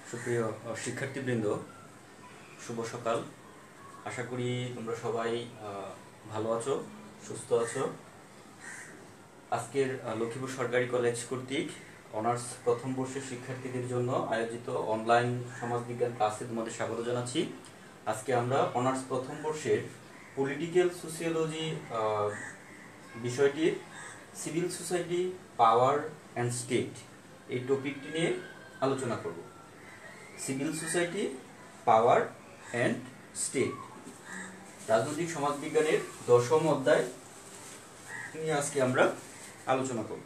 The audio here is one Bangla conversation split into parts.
সুপ্রিয় শিক্ষার্থীবৃন্দ, শুভ সকাল। আশা করি তোমরা সবাই ভালো আছো, সুস্থ আছো। আজকের লক্ষ্মীপুর সরকারি কলেজ কর্তৃক অনার্স প্রথম বর্ষের শিক্ষার্থীদের জন্য আয়োজিত অনলাইন সমাজবিজ্ঞান ক্লাসে তোমাদের স্বাগত জানাচ্ছি। আজকে আমরা অনার্স প্রথম বর্ষের পলিটিক্যাল সোসিওলজি বিষয়টির civil society, power and state এই টপিকটি নিয়ে আলোচনা করব। Civil society, power and state, রাজনৈতিক সমাজবিজ্ঞানের 10ম অধ্যায় নিয়ে আজকে আমরা আলোচনা করব।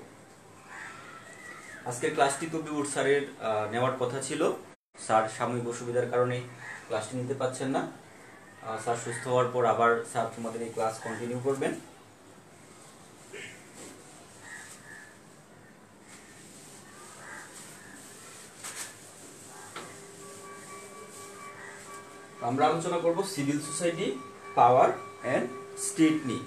আজকের ক্লাসটি তবিউর স্যারের নেওয়ার কথা ছিল। স্যার সাময়িক অসুবিধার কারণে ক্লাসটি নিতে পারছেন না। স্যার সুস্থ হওয়ার পর আবার স্যার তোমাদের এই ক্লাস কন্টিনিউ করবেন। আমরা আলোচনা করব civil society, power and state নিয়ে।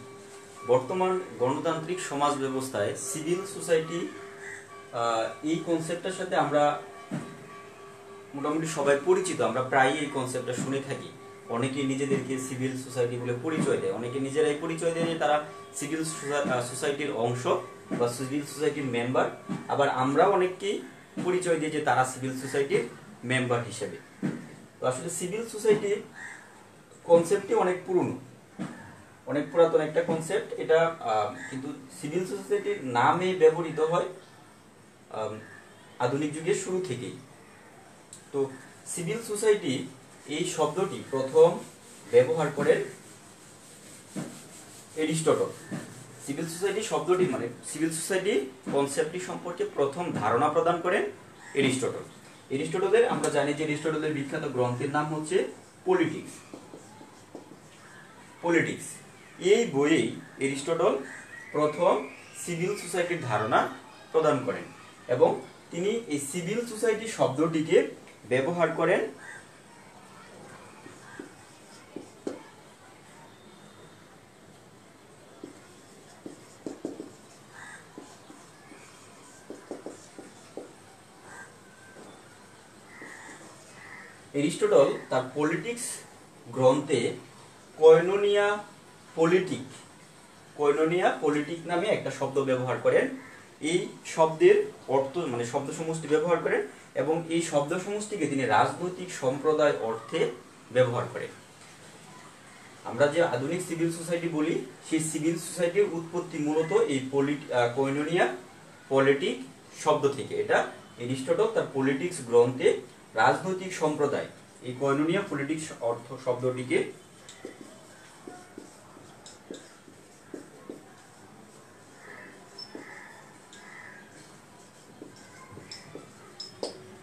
বর্তমান গণতান্ত্রিক সমাজ ব্যবস্থায় সিভিল সোসাইটি এই কনসেপ্টটার সাথে আমরা মোটামুটি সবাই পরিচিত। আমরা প্রায়ই এই কনসেপ্টটা শুনে থাকি। অনেকে নিজেদেরকে সিভিল সোসাইটি বলে পরিচয় দেয়, অনেকে নিজেরাই পরিচয় দেয় যে তারা সিভিল সোসাইটির অংশ বা সিভিল সোসাইটির মেম্বার। আবার আমরাও অনেককেই পরিচয় দিই যে তারা সিভিল সোসাইটির মেম্বার হিসেবে। তো আসলে সিভিল সোসাইটি কনসেপ্টটি অনেক পুরনো, অনেক পুরাতন একটা কনসেপ্ট। এটা কিন্তু সিভিল সোসাইটির নামে ব্যবহৃত হয় আধুনিক যুগের শুরু থেকেই। তো সিভিল সোসাইটি এই শব্দটি প্রথম ব্যবহার করেন এরিস্টটল। সিভিল সোসাইটি শব্দটি মানে সিভিল সোসাইটি কনসেপ্টটি সম্পর্কে প্রথম ধারণা প্রদান করেন এরিস্টটল। এরিস্টটলের আমরা জানি যে এরিস্টটলের বিখ্যাত গ্রন্থের নাম হচ্ছে পলিটিক্স। এই বইয়েই এরিস্টটল প্রথম সিভিল সোসাইটির ধারণা প্রদান করেন এবং তিনি এই সিভিল সোসাইটি শব্দটিকে ব্যবহার করেন এরিস্টটল তার পলিটিক্স গ্রন্থে কয়নোনিয়া পলিটিক নামে একটা শব্দ ব্যবহার করেন। এই শব্দের অর্থ মানে শব্দ সমষ্টি ব্যবহার করেন এবং এই শব্দ সমষ্টিকে তিনি রাজনৈতিক সম্প্রদায় অর্থে ব্যবহার করেন। আমরা যে আধুনিক সিভিল সোসাইটি বলি, সেই সিভিল সোসাইটির উৎপত্তি মূলত এই কয়নোনিয়া পলিটিক শব্দ থেকে। এটা এরিস্টটল তার পলিটিক্স গ্রন্থে রাজনৈতিক সম্প্রদায়, এই কয়নোনিয়া পলিটিক্স অর্থ শব্দটিকে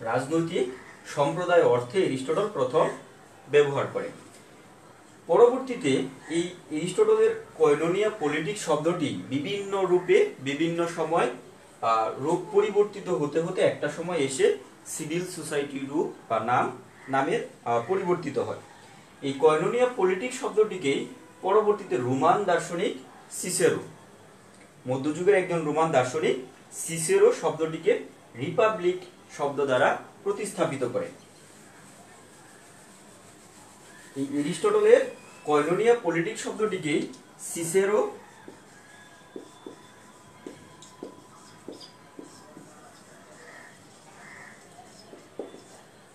রাজনৈতিক সম্প্রদায় অর্থে এরিস্টটল প্রথম ব্যবহার করেন। পরবর্তীতে এই এরিস্টটলের কয়নোনিয়া পলিটিক্স শব্দটি বিভিন্ন রূপে বিভিন্ন সময় রূপ পরিবর্তিত হতে হতে একটা সময় এসে সিভিল সোসাইটি রূপ বা নামের পরিবর্তিত হয়। এই কয়নোনিয়া পলিটিক্স শব্দটিকেই পরবর্তীতে রোমান দার্শনিক সিসেরো, মধ্যযুগের একজন রোমান দার্শনিক সিসেরো শব্দটিকে রিপাবলিক শব্দ দ্বারা প্রতিস্থাপিত করেন। এই এরিস্টটলের কয়নোনিয়া পলিটিক্স শব্দটিকেই সিসেরো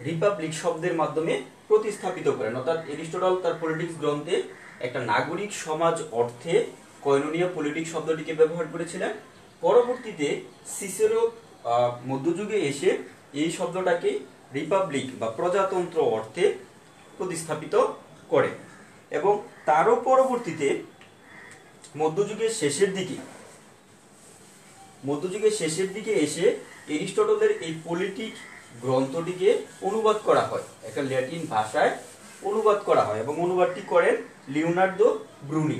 রিপাবলিক শব্দের মাধ্যমে প্রতিস্থাপিত করেন। অর্থাৎ এরিস্টটল তার পলিটিক্স গ্রন্থে একটা নাগরিক সমাজ অর্থে কয়নোনিয়া পলিটিক্স শব্দটিকে ব্যবহার করেছিলেন। পরবর্তীতে সিসেরো মধ্যযুগে এসে এই শব্দটাকে রিপাবলিক বা প্রজাতন্ত্র অর্থে প্রতিস্থাপিত করে এবং তারও পরবর্তীতে মধ্যযুগের শেষের দিকে এসে এরিস্টটলের এই পলিটিক গ্রন্থটিকে অনুবাদ করা হয়, একটা ল্যাটিন ভাষায় অনুবাদ করা হয় এবং অনুবাদটি করেন লিওনার্দো ব্রুনি।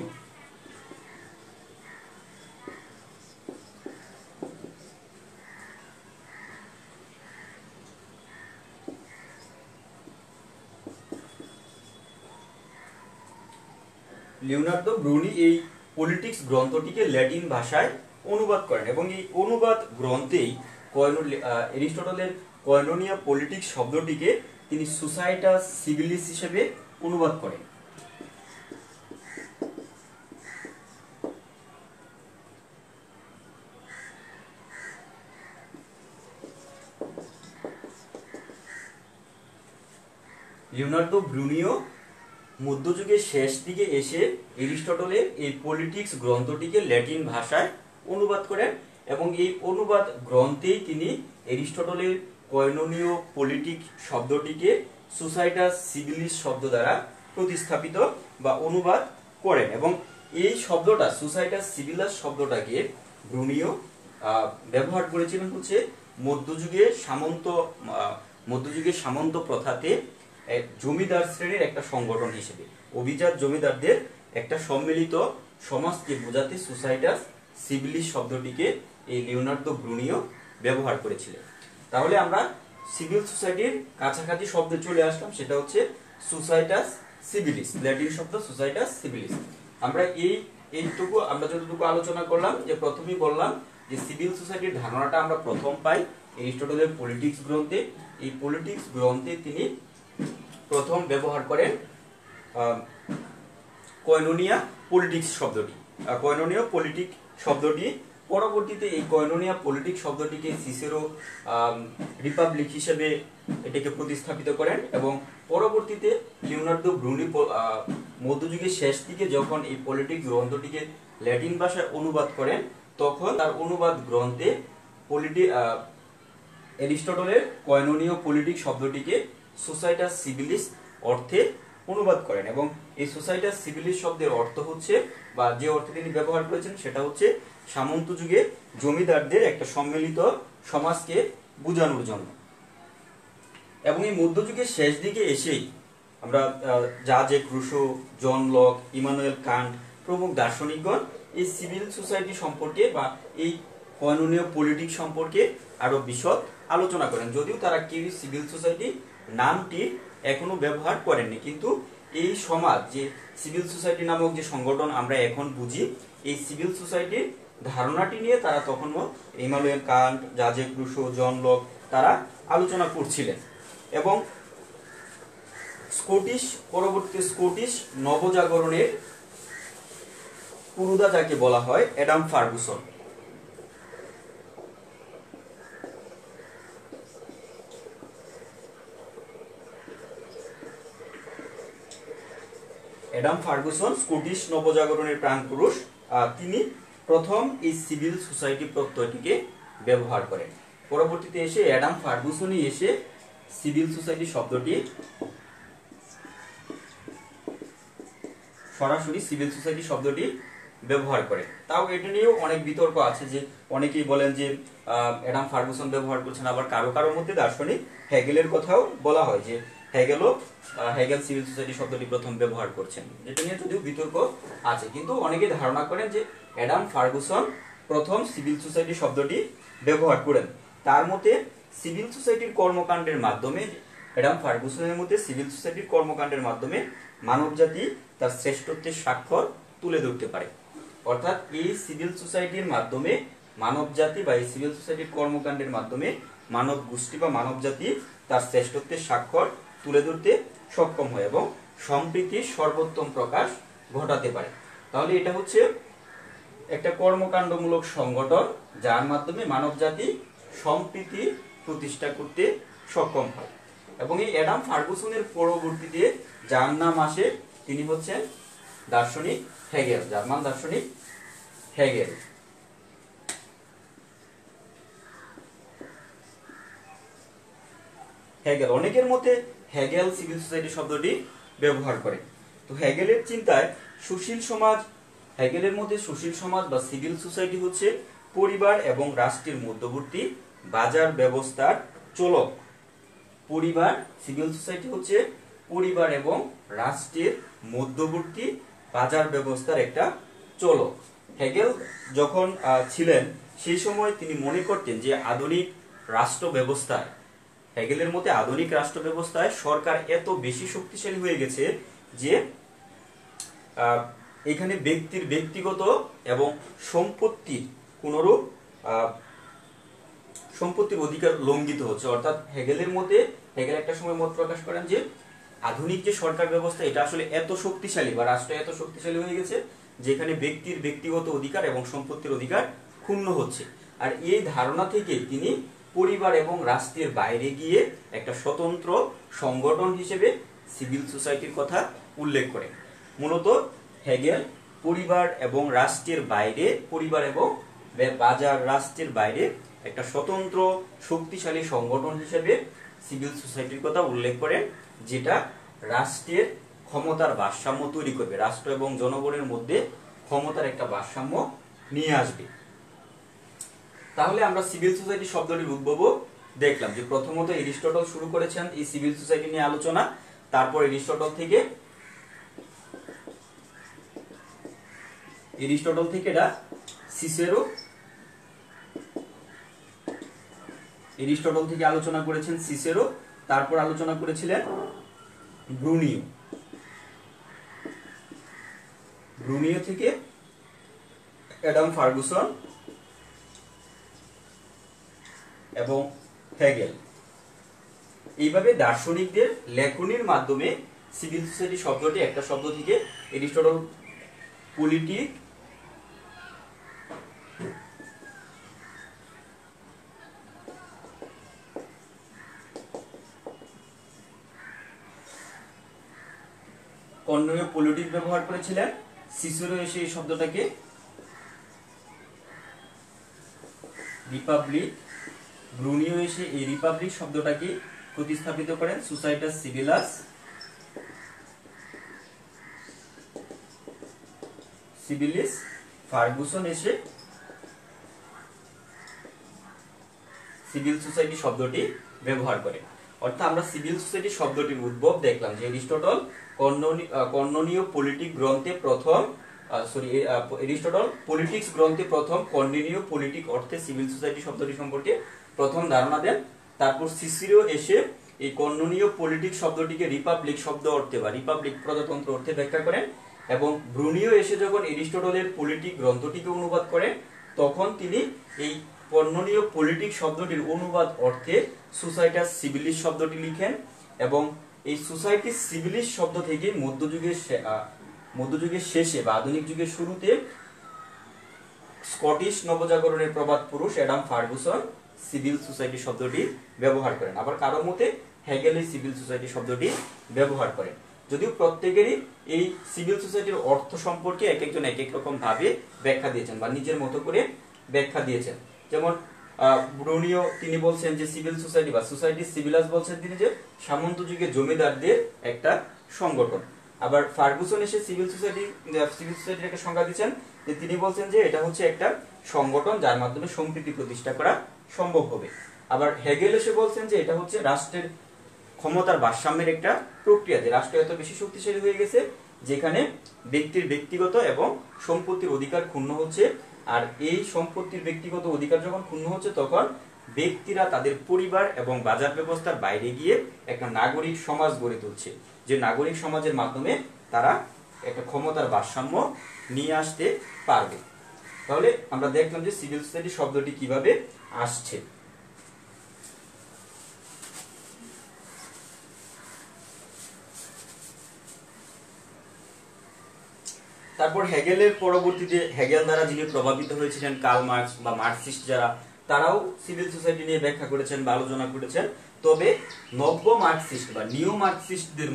লিওনার্দো ব্রুনি এই পলিটিক্স গ্রন্থটিকে ল্যাটিন ভাষায় অনুবাদ করেন এবং এই অনুবাদ গ্রন্থেই এরিস্টটলের কয়নোনিয়া পলিটিক্স শব্দটিকে তিনি সোসাইটাস সিভিলিস হিসেবে অনুবাদ করেন। লিওনার্দো ব্রুনিও মধ্যযুগের শেষ দিকে এসে এরিস্টটলের এই পলিটিক্স গ্রন্থটিকে ল্যাটিন ভাষায় অনুবাদ করেন এবং এই অনুবাদ গ্রন্থেই তিনি এরিস্টটলের কয়নোনীয় পলিটিক শব্দটিকে সোসাইটাস সিভিলিস শব্দ দ্বারা প্রতিস্থাপিত বা অনুবাদ করেন এবং এই শব্দটা সোসাইটাস সিভিলাস শব্দটাকে ব্রুনিও ব্যবহার করেছিলেন হচ্ছে মধ্যযুগে সামন্ত প্রথাতে জমিদার শ্রেণীর একটা সংগঠন হিসেবে, অভিজাত জমিদারদের একটা সম্মিলিত সমাজকে বোঝাতে সোসাইটাস সিভিলিস শব্দটিকে এই লিওনার্দো ব্রুনিও ব্যবহার করেছিলেন। তাহলে আমরা সিভিল সোসাইটির কাছাকাছি শব্দে চলে আসলাম, সেটা হচ্ছে সোসাইটাস সিভিলিস, ল্যাটিন শব্দ সোসাইটাস সিভিলিস। আমরা আমরা যতটুকু আলোচনা করলাম, যে প্রথমেই বললাম যে সিভিল সোসাইটির ধারণাটা আমরা প্রথম পাই এরিস্টটলের পলিটিক্স গ্রন্থে। এই পলিটিক্স গ্রন্থে তিনি প্রথম ব্যবহার করেন কয়নোনিয়া পলিটিক্স শব্দটি, কয়নোনীয় পলিটিক শব্দটি। পরবর্তীতে এই কয়নোনিয়া পলিটিক শব্দটিকে সিসেরো রিপাবলিক হিসেবে এটাকে প্রতিস্থাপিত করেন এবং পরবর্তীতে লিওনার্দো ব্রুনি মধ্যযুগের শেষ দিকে যখন এই পলিটিক্স গ্রন্থটিকে ল্যাটিন ভাষায় অনুবাদ করেন, তখন তার অনুবাদ গ্রন্থে এরিস্টটলের কয়নোনীয় পলিটিক শব্দটিকে সোসাইটাস সিভিলিস অর্থে অনুবাদ করেন এবং এই সোসাইটাস সিভিলিস শব্দের অর্থ হচ্ছে, বা যে অর্থে তিনি ব্যবহার করেছেন সেটা হচ্ছে সামন্ত যুগে জমিদারদের একটা সম্মিলিত সমাজকে বোঝানোর জন্য। এবং এই মধ্যযুগের শেষ দিকে এসেই আমরা Jacques Rousseau, John Locke, Immanuel Kant প্রমুখ দার্শনিকগণ এই সিভিল সোসাইটি সম্পর্কে বা এই কয়নোনীয় পলিটিক্স সম্পর্কে আরো বিশদ আলোচনা করেন। যদিও তারা কেউ সিভিল সোসাইটি নামটি এখনো ব্যবহার করেননি, কিন্তু এই সমাজ, যে সিভিল সোসাইটি নামক যে সংগঠন আমরা এখন বুঝি, এই সিভিল সোসাইটির ধারণাটি নিয়ে তারা তখনও Immanuel Kant, Jacques Rousseau, John Locke তারা আলোচনা করছিলেন। এবং পরবর্তী স্কটিশ নবজাগরণের পুরোধা যাকে বলা হয় অ্যাডাম ফার্গুসন, স্কটিশ নবজাগরণের প্রাণপুরুষ, তিনি প্রথম এই সিভিল সোসাইটি প্রত্যয়টিকে ব্যবহার করেন। পরবর্তীতে এসে অ্যাডাম ফার্গুসনই এসে সিভিল সোসাইটি শব্দটি সরাসরি সিভিল সোসাইটি শব্দটি ব্যবহার করে। তাও এটা নিয়েও অনেক বিতর্ক আছে, যে অনেকেই বলেন যে অ্যাডাম ফার্গুসন ব্যবহার করছেন, আবার কারো কারোর মধ্যে দার্শনিক হেগেলের কথাও বলা হয় যে হেগেল সিভিল সোসাইটি শব্দটি প্রথম ব্যবহার করছেন। এটা নিয়ে যদিও বিতর্ক আছে, কিন্তু অনেকে ধারণা করেন যে অ্যাডাম ফার্গুসন প্রথম সিভিল সোসাইটি শব্দটি ব্যবহার করেন। তার মতে সিভিল সোসাইটির কর্মকাণ্ডের মাধ্যমে, অ্যাডাম ফার্গুসনের মতে সিভিল সোসাইটির কর্মকাণ্ডের মাধ্যমে মানবজাতি তার শ্রেষ্ঠত্বের স্বাক্ষর তুলে ধরতে পারে। অর্থাৎ এই সিভিল সোসাইটির মাধ্যমে মানবজাতি বা এই সিভিল সোসাইটির কর্মকাণ্ডের মাধ্যমে মানব গোষ্ঠী বা মানবজাতি তার শ্রেষ্ঠত্বের স্বাক্ষর তুলে ধরতে সক্ষম হয় এবং সম্প্রীতির সর্বোত্তম প্রকাশ ঘটাতে পারে। তাহলে এটা হচ্ছে একটা কর্মকাণ্ডমূলক সংগঠন যার মাধ্যমে মানবজাতি সম্প্রীতি প্রতিষ্ঠা করতে সক্ষম হয়। এবং এই অ্যাডাম ফার্গুসনের পরবর্তীতে যার নাম আসে তিনি হচ্ছেন দার্শনিক হেগেল, জার্মান দার্শনিক হেগেল। অনেকের মতে হেগেল সিভিল সোসাইটি শব্দটি ব্যবহার করে। তো হেগেলের চিন্তায় হেগেলের মধ্যে সুশীল সমাজ বা সিভিল সোসাইটি হচ্ছে পরিবার এবং রাষ্ট্রের মধ্যবর্তী বাজার ব্যবস্থার চলক। সিভিল সোসাইটি হচ্ছে পরিবার এবং রাষ্ট্রের মধ্যবর্তী বাজার ব্যবস্থার একটা চলক। হেগেল যখন ছিলেন সেই সময় তিনি মনে করতেন যে আধুনিক রাষ্ট্র ব্যবস্থায়, হেগেলের মতে আধুনিক রাষ্ট্র ব্যবস্থায় সরকার এত বেশি শক্তিশালী হয়ে গেছে যে এখানে ব্যক্তির ব্যক্তিগত এবং সম্পত্তির কোনরূপ সম্পত্তির অধিকার লঙ্ঘিত হচ্ছে। অর্থাৎ হেগেলের মতে, হেগেল একটা সময় মত প্রকাশ করেন যে আধুনিক যে সরকার ব্যবস্থা এটা আসলে এত শক্তিশালী বা রাষ্ট্র এত শক্তিশালী হয়ে গেছে যেখানে ব্যক্তির ব্যক্তিগত অধিকার এবং সম্পত্তির অধিকার ক্ষুণ্ণ হচ্ছে। আর এই ধারণা থেকে তিনি পরিবার এবং রাষ্ট্রের বাইরে গিয়ে একটা স্বতন্ত্র সংগঠন হিসেবে সিভিল সোসাইটির কথা উল্লেখ করেন। মূলত হেগেল পরিবার এবং রাষ্ট্রের বাইরে, পরিবার এবং বাজার রাষ্ট্রের বাইরে একটা স্বতন্ত্র শক্তিশালী সংগঠন হিসেবে সিভিল সোসাইটির কথা উল্লেখ করেন, যেটা রাষ্ট্রের ক্ষমতার ভারসাম্য তৈরি করবে, রাষ্ট্র এবং জনগণের মধ্যে ক্ষমতার একটা ভারসাম্য নিয়ে আসবে। তাহলে আমরা সিভিল সোসাইটি শব্দটির উদ্ভবও দেখলাম যে প্রথমত এরিস্টটল শুরু করেছেন এই সিভিল সোসাইটি নিয়ে আলোচনা, তারপর এরিস্টটল থেকে এটা সিসেরো, এরিস্টটল থেকে আলোচনা করেছেন সিসেরো, তারপর আলোচনা করেছিলেন ব্রুনিও, ব্রুনিও থেকে অ্যাডাম ফার্গুসন এবং হেগেল। এইভাবে দার্শনিকদের লেখনির মাধ্যমে সিভিল সোসাইটি শব্দটি একটা শব্দ থেকে এরিস্টটল পলিটিক, কর্নেলীয় পলিটিক ব্যবহার করেছিলেন, সিসেরো এসে এই শব্দটাকে রিপাবলিক, ব্রুনিও এসে এই রিপাবলিক শব্দটাকে প্রতিস্থাপিত করেন সোসাইটাস সিভিলাস, সিভিলিস, ফার্গুসন এসে সিভিল সোসাইটি শব্দটি ব্যবহার করে। অর্থাৎ আমরা সিভিল সোসাইটি শব্দটির উদ্ভব দেখলাম যে এরিস্টটল কর্ননীয় পলিটিক গ্রন্থে প্রথম, এরিস্টটল পলিটিক্স গ্রন্থে প্রথম কর্ননীয় পলিটিক অর্থে সিভিল সোসাইটি শব্দটি সম্পর্কে প্রথম ধারণা দেন। তারপর সিসেরো এসে এই কর্ননীয় পলিটিক শব্দটিকে রিপাবলিক শব্দ অর্থে বা রিপাবলিক প্রজাতন্ত্র অর্থে ব্যাখ্যা করেন, এবং ব্রুনিও এসে যখন এরিস্টটলের পলিটিক গ্রন্থটিকে অনুবাদ করেন তখন তিনি এই কর্ননীয় পলিটিক শব্দটির অনুবাদ অর্থে সোসাইটাস সিভিলিস শব্দটি লিখেন, এবং এই সোসাইটি সিভিলিস শব্দ থেকে মধ্যযুগের শেষে বা আধুনিক যুগের শুরুতে স্কটিশ নবজাগরণের প্রবাদ পুরুষ অ্যাডাম ফার্গুসন সিভিল সোসাইটি শব্দটি ব্যবহার করেন। আবার কারো মতে হেগেল এই সিভিল সোসাইটি শব্দটি ব্যবহার করেন। যদিও প্রত্যেকেরই এই সিভিল সোসাইটির অর্থ সম্পর্কে এক একজন এক এক রকম ভাবে ব্যাখ্যা দিয়েছেন বা নিজের মতো করে ব্যাখ্যা দিয়েছেন। যেমন ব্রুনিও তিনি বলছেন যে সিভিল সোসাইটি বা সোসাইটি সিভিলাস বলছেন তিনি যে সামন্ত যুগে জমিদারদের একটা সংগঠন। আবার ফার্গুসন এসে সিভিল সোসাইটির একটা সংজ্ঞা দিচ্ছেন যে তিনি বলছেন যে এটা হচ্ছে একটা সংগঠন যার মাধ্যমে সম্প্রীতি প্রতিষ্ঠা করা সম্ভব হবে। আবার হেগেল এসে বলছেন যে এটা হচ্ছে রাষ্ট্রের ক্ষমতার ভারসাম্যের একটা প্রক্রিয়া, যে রাষ্ট্র এত বেশি শক্তিশালী হয়ে গেছে যেখানে ব্যক্তির ব্যক্তিগত এবং সম্পত্তির অধিকার ক্ষুণ্ণ হচ্ছে, আর এই সম্পত্তির ব্যক্তিগত অধিকার যখন ক্ষুণ্ণ হচ্ছে তখন ব্যক্তিরা তাদের পরিবার এবং বাজার ব্যবস্থার বাইরে গিয়ে একটা নাগরিক সমাজ গড়ে তুলছে, যে নাগরিক সমাজের মাধ্যমে তারা একটা ক্ষমতার ভারসাম্য নিয়ে আসতে পারবে। তাহলে আমরা দেখলাম যে সিভিল সোসাইটি শব্দটি কিভাবে আসছে। তারপর হেগেলের পরবর্তীতে হেগেল দ্বারা যিনি প্রভাবিত হয়েছিলেন কার্ল মার্কস বা মার্কসিস্ট যারা, তারাও সিভিল সোসাইটি নিয়ে ব্যাখ্যা করেছেন বা আলোচনা করেছেন। তবে নব্য মার্কসিস্ট বা নিও মার্কসিস্টদের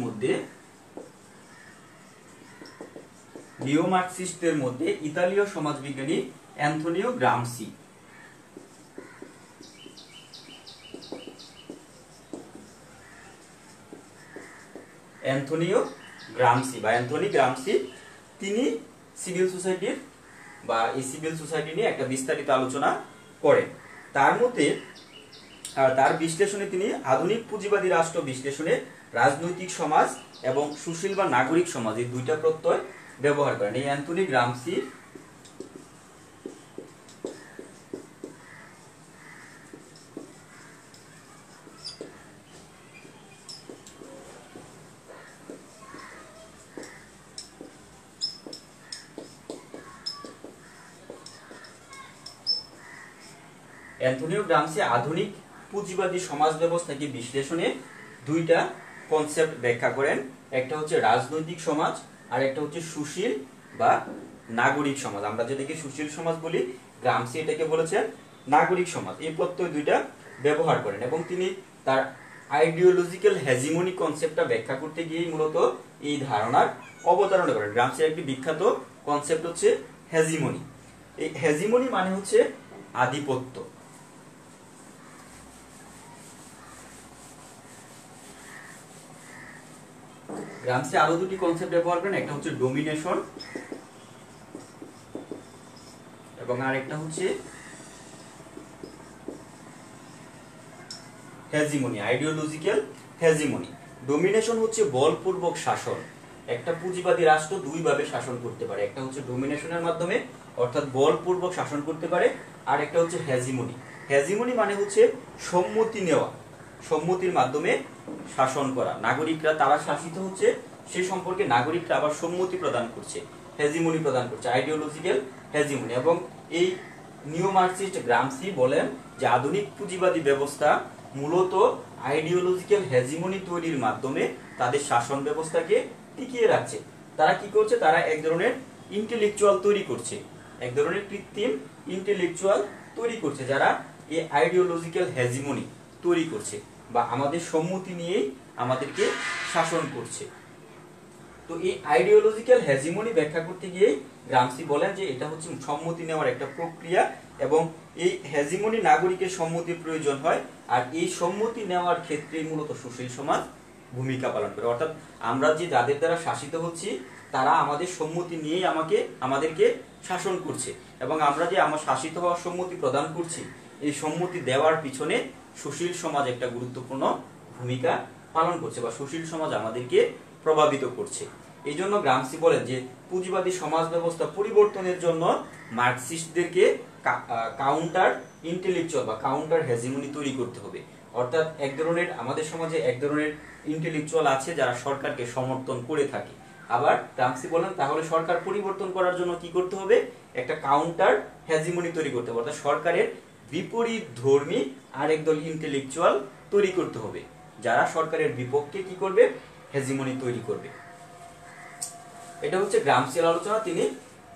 মধ্যে ইতালীয় সমাজবিজ্ঞানী অ্যান্থনিও গ্রামসি, অ্যান্থনি গ্রামসি তিনি সিভিল সোসাইটির বা এই সিভিল সোসাইটি নিয়ে একটা বিস্তারিত আলোচনা করেন। তার মধ্যে তার বিশ্লেষণে তিনি আধুনিক পুঁজিবাদী রাষ্ট্র বিশ্লেষণে রাজনৈতিক সমাজ এবং সুশীল বা নাগরিক সমাজ এই দুইটা প্রত্যয় ব্যবহার করেন। এই অ্যান্থনি গ্রামসি অ্যান্টোনিও গ্রামসি আধুনিক পুঁজিবাদী সমাজ ব্যবস্থাকে বিশ্লেষণে দুইটা কনসেপ্ট ব্যাখ্যা করেন। একটা হচ্ছে রাজনৈতিক সমাজ আর একটা হচ্ছে সুশীল বা নাগরিক সমাজ। আমরা যেটাকে সুশীল সমাজ বলি, গ্রামসি এটাকে বলেছেন নাগরিক সমাজ। এই প্রত্যয় দুইটা ব্যবহার করেন এবং তিনি তার আইডিওলজিক্যাল হেজিমনি কনসেপ্টটা ব্যাখ্যা করতে গিয়ে মূলত এই ধারণার অবতারণা করেন। গ্রামসির একটি বিখ্যাত কনসেপ্ট হচ্ছে হেজিমনি। এই হেজিমনি মানে হচ্ছে আধিপত্য। গ্রামসি আরো দুটি কনসেপ্ট ব্যবহার করেন, একটা হচ্ছে ডোমিনেশন এবং আরেকটা হচ্ছে হেজিমনি, আইডিওলজিক্যাল হেজিমনি। ডোমিনেশন হচ্ছে বলপূর্বক শাসন। একটা পুঁজিবাদী রাষ্ট্র দুই ভাবে শাসন করতে পারে, একটা হচ্ছে ডোমিনেশনের মাধ্যমে অর্থাৎ বলপূর্বক শাসন করতে পারে, আর একটা হচ্ছে হেজিমনি। হেজিমনি মানে হচ্ছে সম্মতি নেওয়া, সম্মতির মাধ্যমে শাসন করা। নাগরিকরা তারা শাসিত হচ্ছে, সে সম্পর্কে নাগরিকরা আবার সম্মতি প্রদান করছে, হেজিমনি প্রদান করছে, আইডিওলজিক্যাল হেজিমনি। এবং এই নিও মার্কসিস্ট গ্রামসি বলেন যে আধুনিক পুঁজিবাদী ব্যবস্থা মূলত আইডিওলজিক্যাল হেজিমনি তৈরির মাধ্যমে তাদের শাসন ব্যবস্থাকে টিকিয়ে রাখছে। তারা কি করছে? তারা এক ধরনের ইন্টেলেকচুয়াল তৈরি করছে, এক ধরনের কৃত্রিম ইন্টেলেকচুয়াল তৈরি করছে, যারা এই আইডিওলজিক্যাল হেজিমনি তৈরি করছে বা আমাদের সম্মতি নিয়ে আমাদেরকে শাসন করছে। তো এই আইডিওলজিক্যাল হেজিমনি ব্যাখ্যা করতে গিয়ে গ্রামসি বলেন যে এটা হচ্ছে সম্মতি নেওয়ার একটা প্রক্রিয়া এবং এই হেজিমনি নাগরিকের সম্মতির প্রয়োজন হয়, আর এই সম্মতি নেওয়ার ক্ষেত্রে মূলত সুশীল সমাজ ভূমিকা পালন করে। অর্থাৎ আমরা যে যাদের দ্বারা শাসিত হচ্ছি তারা আমাদের সম্মতি নিয়েই আমাদেরকে শাসন করছে এবং আমরা যে আমার শাসিত হওয়ার সম্মতি প্রদান করছি, এই সম্মতি দেওয়ার পিছনে সুশীল সমাজ একটা গুরুত্বপূর্ণ ভূমিকা পালন করছে বা সুশীল সমাজ আমাদেরকে প্রভাবিত করছে। এই জন্য গ্রামসি বলেন যে পুঁজিবাদী সমাজ ব্যবস্থা পরিবর্তনের জন্য মার্কসিস্টদেরকে কাউন্টার ইন্টেলেকচুয়াল বা কাউন্টার হেজিমনি তৈরি করতে হবে। অর্থাৎ এক ধরনের আমাদের সমাজে এক ধরনের ইন্টেলেকচুয়াল আছে যারা সরকারকে সমর্থন করে থাকে। আবার গ্রামসি বলেন তাহলে সরকার পরিবর্তন করার জন্য কি করতে হবে? একটা কাউন্টার হেজিমনি তৈরি করতে হবে, অর্থাৎ সরকারের বিপরীত ধর্মী আরেক দল ইন্টেলেকচুয়াল তৈরি করতে হবে যারা সরকারের বিপক্ষে কি করবে? হেজিমনি তৈরি করবে। এটা হচ্ছে গ্রামসির আলোচনা। তিনি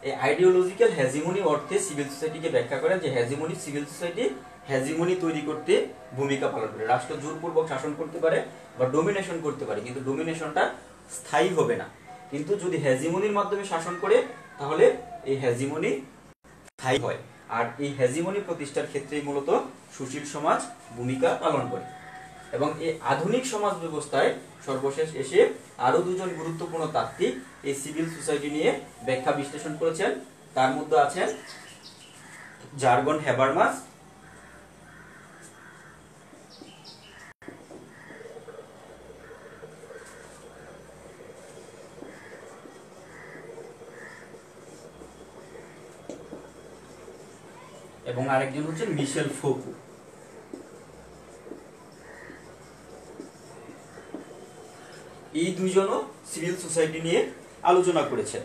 এই আইডিওলজিক্যাল হেজিমনি অর্থে সিভিল সোসাইটিকে ব্যাখ্যা করেন যে হেজিমনি সিভিল সোসাইটি হেজিমনি তৈরি করতে ভূমিকা পালন করে। রাষ্ট্র জোরপূর্বক শাসন করতে পারে বা ডোমিনেশন করতে পারে, কিন্তু ডোমিনেশনটা স্থায়ী হবে না। কিন্তু যদি হেজিমনির মাধ্যমে শাসন করে তাহলে এই হেজিমনি স্থায়ী হয়। আর এই হেজিমনি প্রতিষ্ঠার ক্ষেত্রেই মূলত সুশীল সমাজ ভূমিকা পালন করে। এবং এই আধুনিক সমাজ ব্যবস্থায় সর্বশেষ এসে আরো দুজন গুরুত্বপূর্ণ তাত্ত্বিক এই সিভিল সোসাইটি নিয়ে ব্যাখ্যা বিশ্লেষণ করেছেন। তার মধ্যে আছেন জার্গন হ্যাবারমাস এবং আরেকজন হচ্ছেন মিশেল ফোকু। এই দুইজনও সিভিল সোসাইটি নিয়ে আলোচনা করেছেন।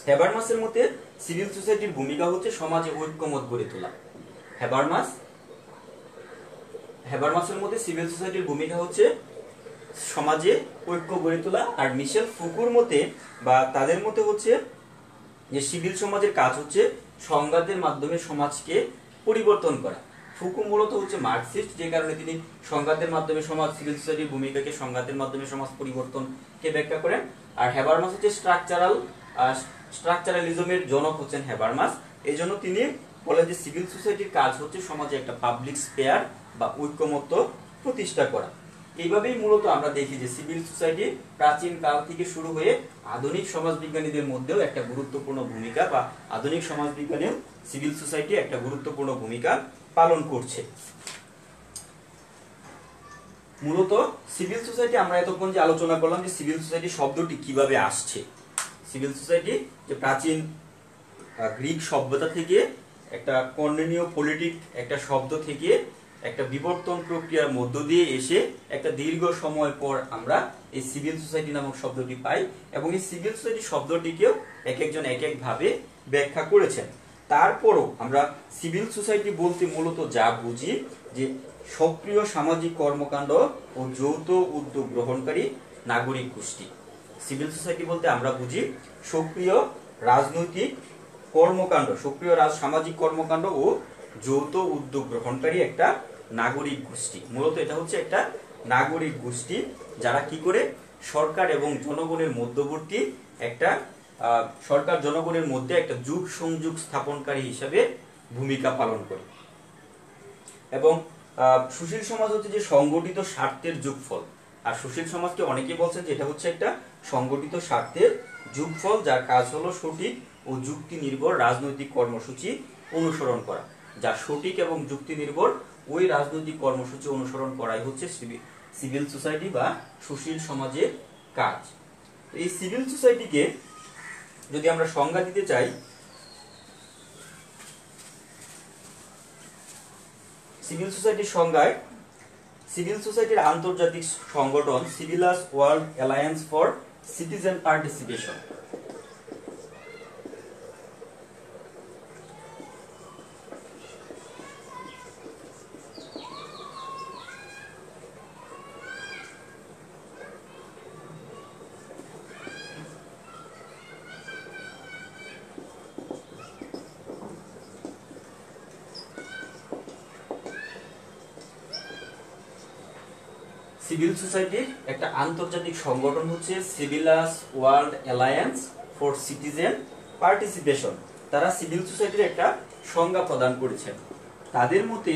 হ্যাবারমাসের মতে সিভিল সোসাইটির ভূমিকা হচ্ছে সমাজে ঐক্যমত গড়ে তোলা। হ্যাবারমাসের মতে সিভিল সোসাইটির ভূমিকা হচ্ছে সমাজে ঐক্য গড়ে তোলা। আর মিশেল ফুকুর মতে বা তাদের মতে হচ্ছে যে সিভিল সমাজের কাজ হচ্ছে সংঘাতের মাধ্যমে সমাজকে পরিবর্তন করা। ফুকু মূলত হচ্ছে মার্কসিস্ট, যে কারণে তিনি সংঘাতের মাধ্যমে সমাজ, সিভিল সোসাইটির ভূমিকাকে সংঘাতের মাধ্যমে সমাজ পরিবর্তনকে ব্যাখ্যা করেন। আর হ্যাবারমাস হচ্ছে স্ট্রাকচারালিজমের জনক হচ্ছেন হ্যাবারমাস। এই জন্য তিনি বলেন যে সিভিল সোসাইটির কাজ হচ্ছে সমাজে একটা পাবলিক স্পেয়ার বা ঐক্যমত্য প্রতিষ্ঠা করা। এইভাবেই মূলত আমরা দেখি যে সিভিল সোসাইটি প্রাচীন কাল থেকে শুরু হয়ে আধুনিক সমাজবিজ্ঞানীদের মধ্যেও একটা গুরুত্বপূর্ণ ভূমিকা বা আধুনিক সমাজবিজ্ঞানেও সিভিল সোসাইটি একটা গুরুত্বপূর্ণ ভূমিকা পালন করছে। মূলত সিভিল সোসাইটি আমরা এতক্ষণ যে আলোচনা করলাম যে সিভিল সোসাইটি শব্দটি কিভাবে আসছে। সিভিল সোসাইটি যে প্রাচীন গ্রিক সভ্যতা থেকে একটা কর্নেনীয় পলিটিক একটা শব্দ থেকে একটা বিবর্তন প্রক্রিয়ার মধ্য দিয়ে এসে একটা দীর্ঘ সময় পর আমরা এই সিভিল সোসাইটি নামক শব্দটি পাই এবং এই সিভিল সোসাইটি শব্দটিকেও এক একজন এক এক ভাবে ব্যাখ্যা করেছেন। তারপরও আমরা সিভিল সোসাইটি বলতে মূলত যা বুঝি যে সক্রিয় সামাজিক কর্মকাণ্ড ও যৌথ উদ্যোগ গ্রহণকারী নাগরিক গোষ্ঠী। সিভিল সোসাইটি বলতে আমরা বুঝি সক্রিয় রাজনৈতিক কর্মকাণ্ড, সক্রিয় সামাজিক কর্মকাণ্ড ও যৌথ উদ্যোগ গ্রহণকারী একটা নাগরিক গোষ্ঠী। মূলত এটা হচ্ছে একটা নাগরিক গোষ্ঠী যারা কি করে সরকার এবং জনগণের মধ্যবর্তী একটা সরকার জনগণের মধ্যে একটা যুগ সংযোগ স্থাপনকারী হিসেবে ভূমিকা পালন করে। এবং সুশীল সমাজ হচ্ছে যে সংগঠিত স্বার্থের যোগফল। আর সুশীল সমাজকে অনেকেই বলছেন যে এটা হচ্ছে একটা সংগঠিত স্বার্থের যোগফল, যার কাজ হলো সঠিক ও যুক্তি নির্ভর রাজনৈতিক কর্মসূচি অনুসরণ করা। যা সঠিক এবং যুক্তি নির্ভর ওই রাজনৈতিক কর্মসূচি অনুসরণ করাই হচ্ছে সিভিল সোসাইটি বা সুশীল সমাজের কাজ। এই সিভিল সোসাইটিকে যদি আমরা সংজ্ঞা দিতে চাই, সিভিল সোসাইটির সংজ্ঞায় সিভিল সোসাইটির আন্তর্জাতিক সংগঠন সিভিলাস world alliance for citizen participation. Civil সোসাইটির একটা আন্তর্জাতিক সংগঠন হচ্ছে সিভিলাস world alliance for citizen participation. তারা সিভিল সোসাইটির একটা সংজ্ঞা প্রদান করেছেন। তাদের মতে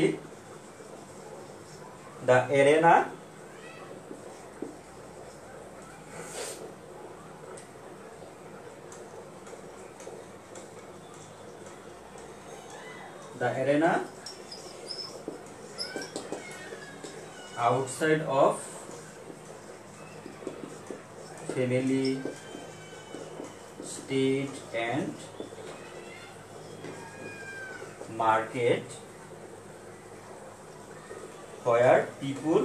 the arena outside of family, state and market, where people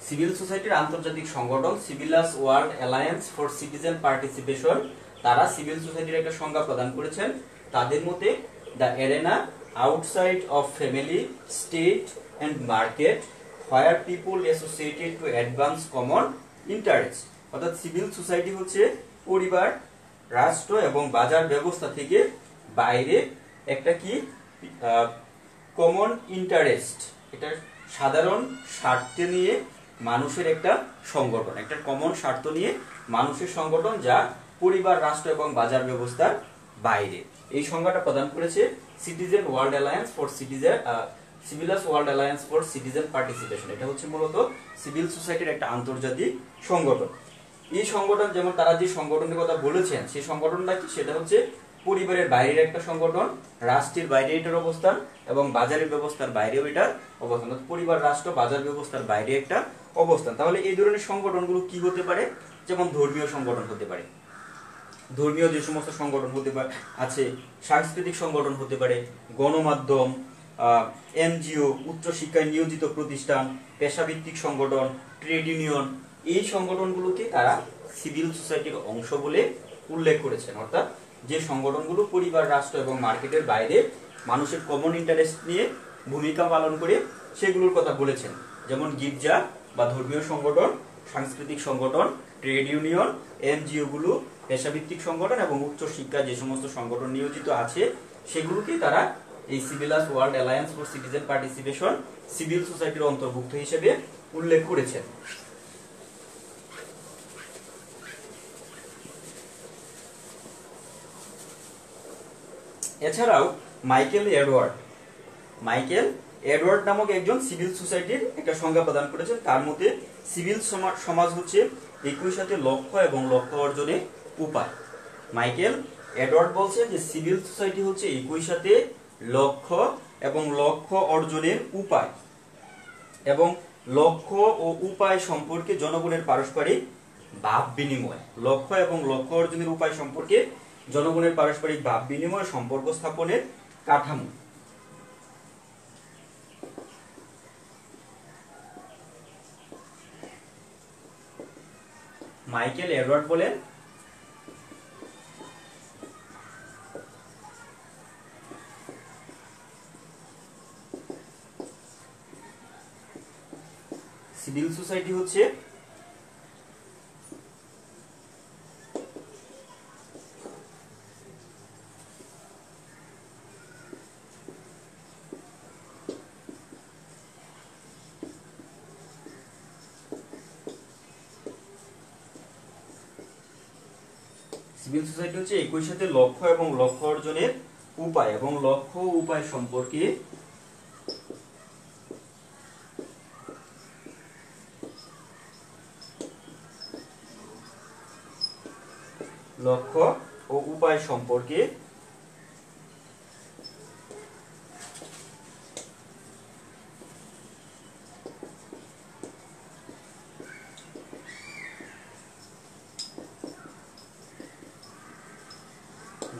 civil সোসাইটির আন্তর্জাতিক সংগঠন সিভিলাস world alliance for citizen participation তারা সিভিল সোসাইটির একটা সংজ্ঞা প্রদান করেছেন। তাদের মতে the arena outside of family, state and market, where people associated to advance common interest. অর্থাৎ সিভিল সোসাইটি হচ্ছে পরিবার, রাষ্ট্র এবং বাজার ব্যবস্থা থেকে বাইরে একটা কি কমন ইন্টারেস্ট, এটা সাধারণ স্বার্থ নিয়ে মানুষের একটা সংগঠন, একটা কমন স্বার্থ নিয়ে মানুষের সংগঠন যা পরিবার, রাষ্ট্র এবং বাজার ব্যবস্থার বাইরে। এই সংজ্ঞাটা প্রদান করেছে সিটিজেন ওয়ার্ল্ড অ্যালায়েন্স ফর সিভিলাস world alliance for citizen participation. এটা হচ্ছে মূলত সিভিল সোসাইটির একটা আন্তর্জাতিক সংগঠন। এই সংগঠন যেমন তারা যে সংগঠনের কথা বলেছেন সেই সংগঠনটা কি, সেটা হচ্ছে পরিবারের বাইরের একটা সংগঠন, রাষ্ট্রের বাইরে এটার অবস্থান এবং বাজারের ব্যবস্থার বাইরেও এটার অবস্থান। পরিবার, রাষ্ট্র, বাজার ব্যবস্থার বাইরে একটা অবস্থান। তাহলে এই ধরনের সংগঠনগুলো কি হতে পারে? যেমন ধর্মীয় সংগঠন হতে পারে, ধর্মীয় যে সমস্ত সংগঠন হতে পারে আছে, সাংস্কৃতিক সংগঠন হতে পারে, গণমাধ্যম, এনজিও, উচ্চশিক্ষায় নিয়োজিত প্রতিষ্ঠান, পেশাভিত্তিক সংগঠন, ট্রেড ইউনিয়ন, এই সংগঠনগুলোকে তারা সিভিল সোসাইটির অংশ বলে উল্লেখ করেছেন। অর্থাৎ যে সংগঠনগুলো পরিবার, রাষ্ট্র এবং মার্কেটের বাইরে মানুষের কমন ইন্টারেস্ট নিয়ে ভূমিকা পালন করে সেগুলোর কথা বলেছেন। যেমন গির্জা বা ধর্মীয় সংগঠন, সাংস্কৃতিক সংগঠন, ট্রেড ইউনিয়ন, এনজিও গুলো, পেশাভিত্তিক সংগঠন এবং উচ্চশিক্ষা যে সমস্ত সংগঠন নিয়োজিত আছে সেগুলোকে তারা এই সিভিলাস world alliance for citizen participation civil সোসাইটির অন্তর্ভুক্ত হিসেবে উল্লেখ করেছেন। এছাড়াও মাইকেল এডওয়ার্ড নামক একজন সিভিল সোসাইটির একটা সংজ্ঞা প্রদান করেছেন। তার মধ্যে সিভিল সমাজ হচ্ছে একই সাথে লক্ষ্য এবং লক্ষ্য অর্জনের উপায়। মাইকেল এডওয়ার্ড বলছেন যে সিভিল সোসাইটি হচ্ছে একই সাথে লক্ষ্য এবং লক্ষ্য অর্জনের উপায়। এবং লক্ষ্য ও উপায় সম্পর্কে জনগণের পারস্পরিক ভাব বিনিময়। লক্ষ্য এবং লক্ষ্য অর্জনের উপায় সম্পর্কে জনগণের পারস্পরিক ভাব বিনিময়, সম্পর্ক স্থাপনের কাঠামো। মাইকেল এডওয়ার্ড বলেন সিভিল সোসাইটি হচ্ছে একই সাথে লক্ষ্য এবং লক্ষ্য অর্জনের উপায় এবং লক্ষ্য ও উপায় সম্পর্কে লক্ষ্য ও উপায় সম্পর্কে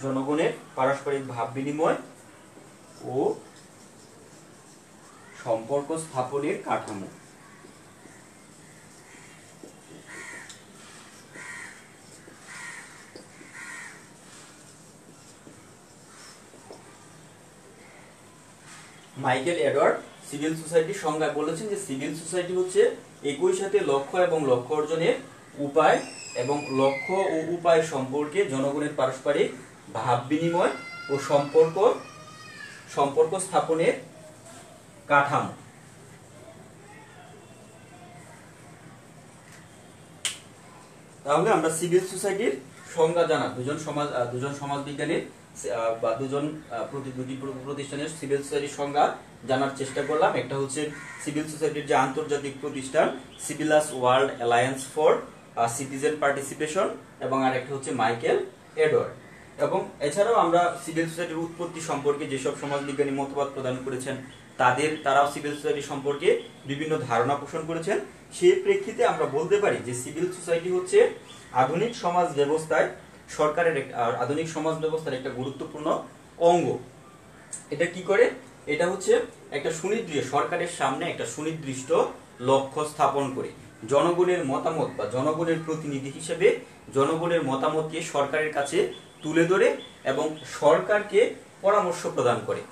জনগণের পারস্পরিক ভাব বিনিময় ও সম্পর্ক স্থাপনের কাঠামো। মাইকেল এডওয়ার্ড সিভিল সোসাইটির সংজ্ঞা বলেছেন যে সিভিল সোসাইটি হচ্ছে একই সাথে লক্ষ্য এবং লক্ষ্য অর্জনের উপায় এবং লক্ষ্য ও উপায় সম্পর্কে জনগণের পারস্পরিক ভাব বিনিময় ও সম্পর্ক স্থাপনের কাঠামো। তাহলে আমরা সিভিল সোসাইটির সংজ্ঞা জানা দুজন সমাজবিজ্ঞানীর বা দুটি প্রতিষ্ঠানের সিভিল সোসাইটির সংজ্ঞা জানার চেষ্টা করলাম। একটা হচ্ছে সিভিল সোসাইটির যে আন্তর্জাতিক প্রতিষ্ঠান সিভিলাস world alliance for citizen participation, এবং আরেকটা হচ্ছে মাইকেল এডওয়ার্ড। এবং এছাড়াও আমরা সিভিল সোসাইটির উৎপত্তি সম্পর্কে যেসব সমাজবিজ্ঞানী মতবাদ প্রদান করেছেন তারাও সিভিল সোসাইটি সম্পর্কে বিভিন্ন ধারণা পোষণ করেছেন। সেই প্রেক্ষিতে আমরা বলতে পারি যে সিভিল সোসাইটি হচ্ছে আধুনিক সমাজ ব্যবস্থায় আধুনিক সমাজ ব্যবস্থার একটা গুরুত্বপূর্ণ অঙ্গ। এটা কি করে? এটা হচ্ছে একটা সরকারের সামনে একটা সুনির্দিষ্ট লক্ষ্য স্থাপন করে জনগণের মতামত বা জনগণের প্রতিনিধি হিসেবে জনগণের মতামতকে সরকারের কাছে তুলে ধরে এবং সরকারকে পরামর্শ প্রদান করে।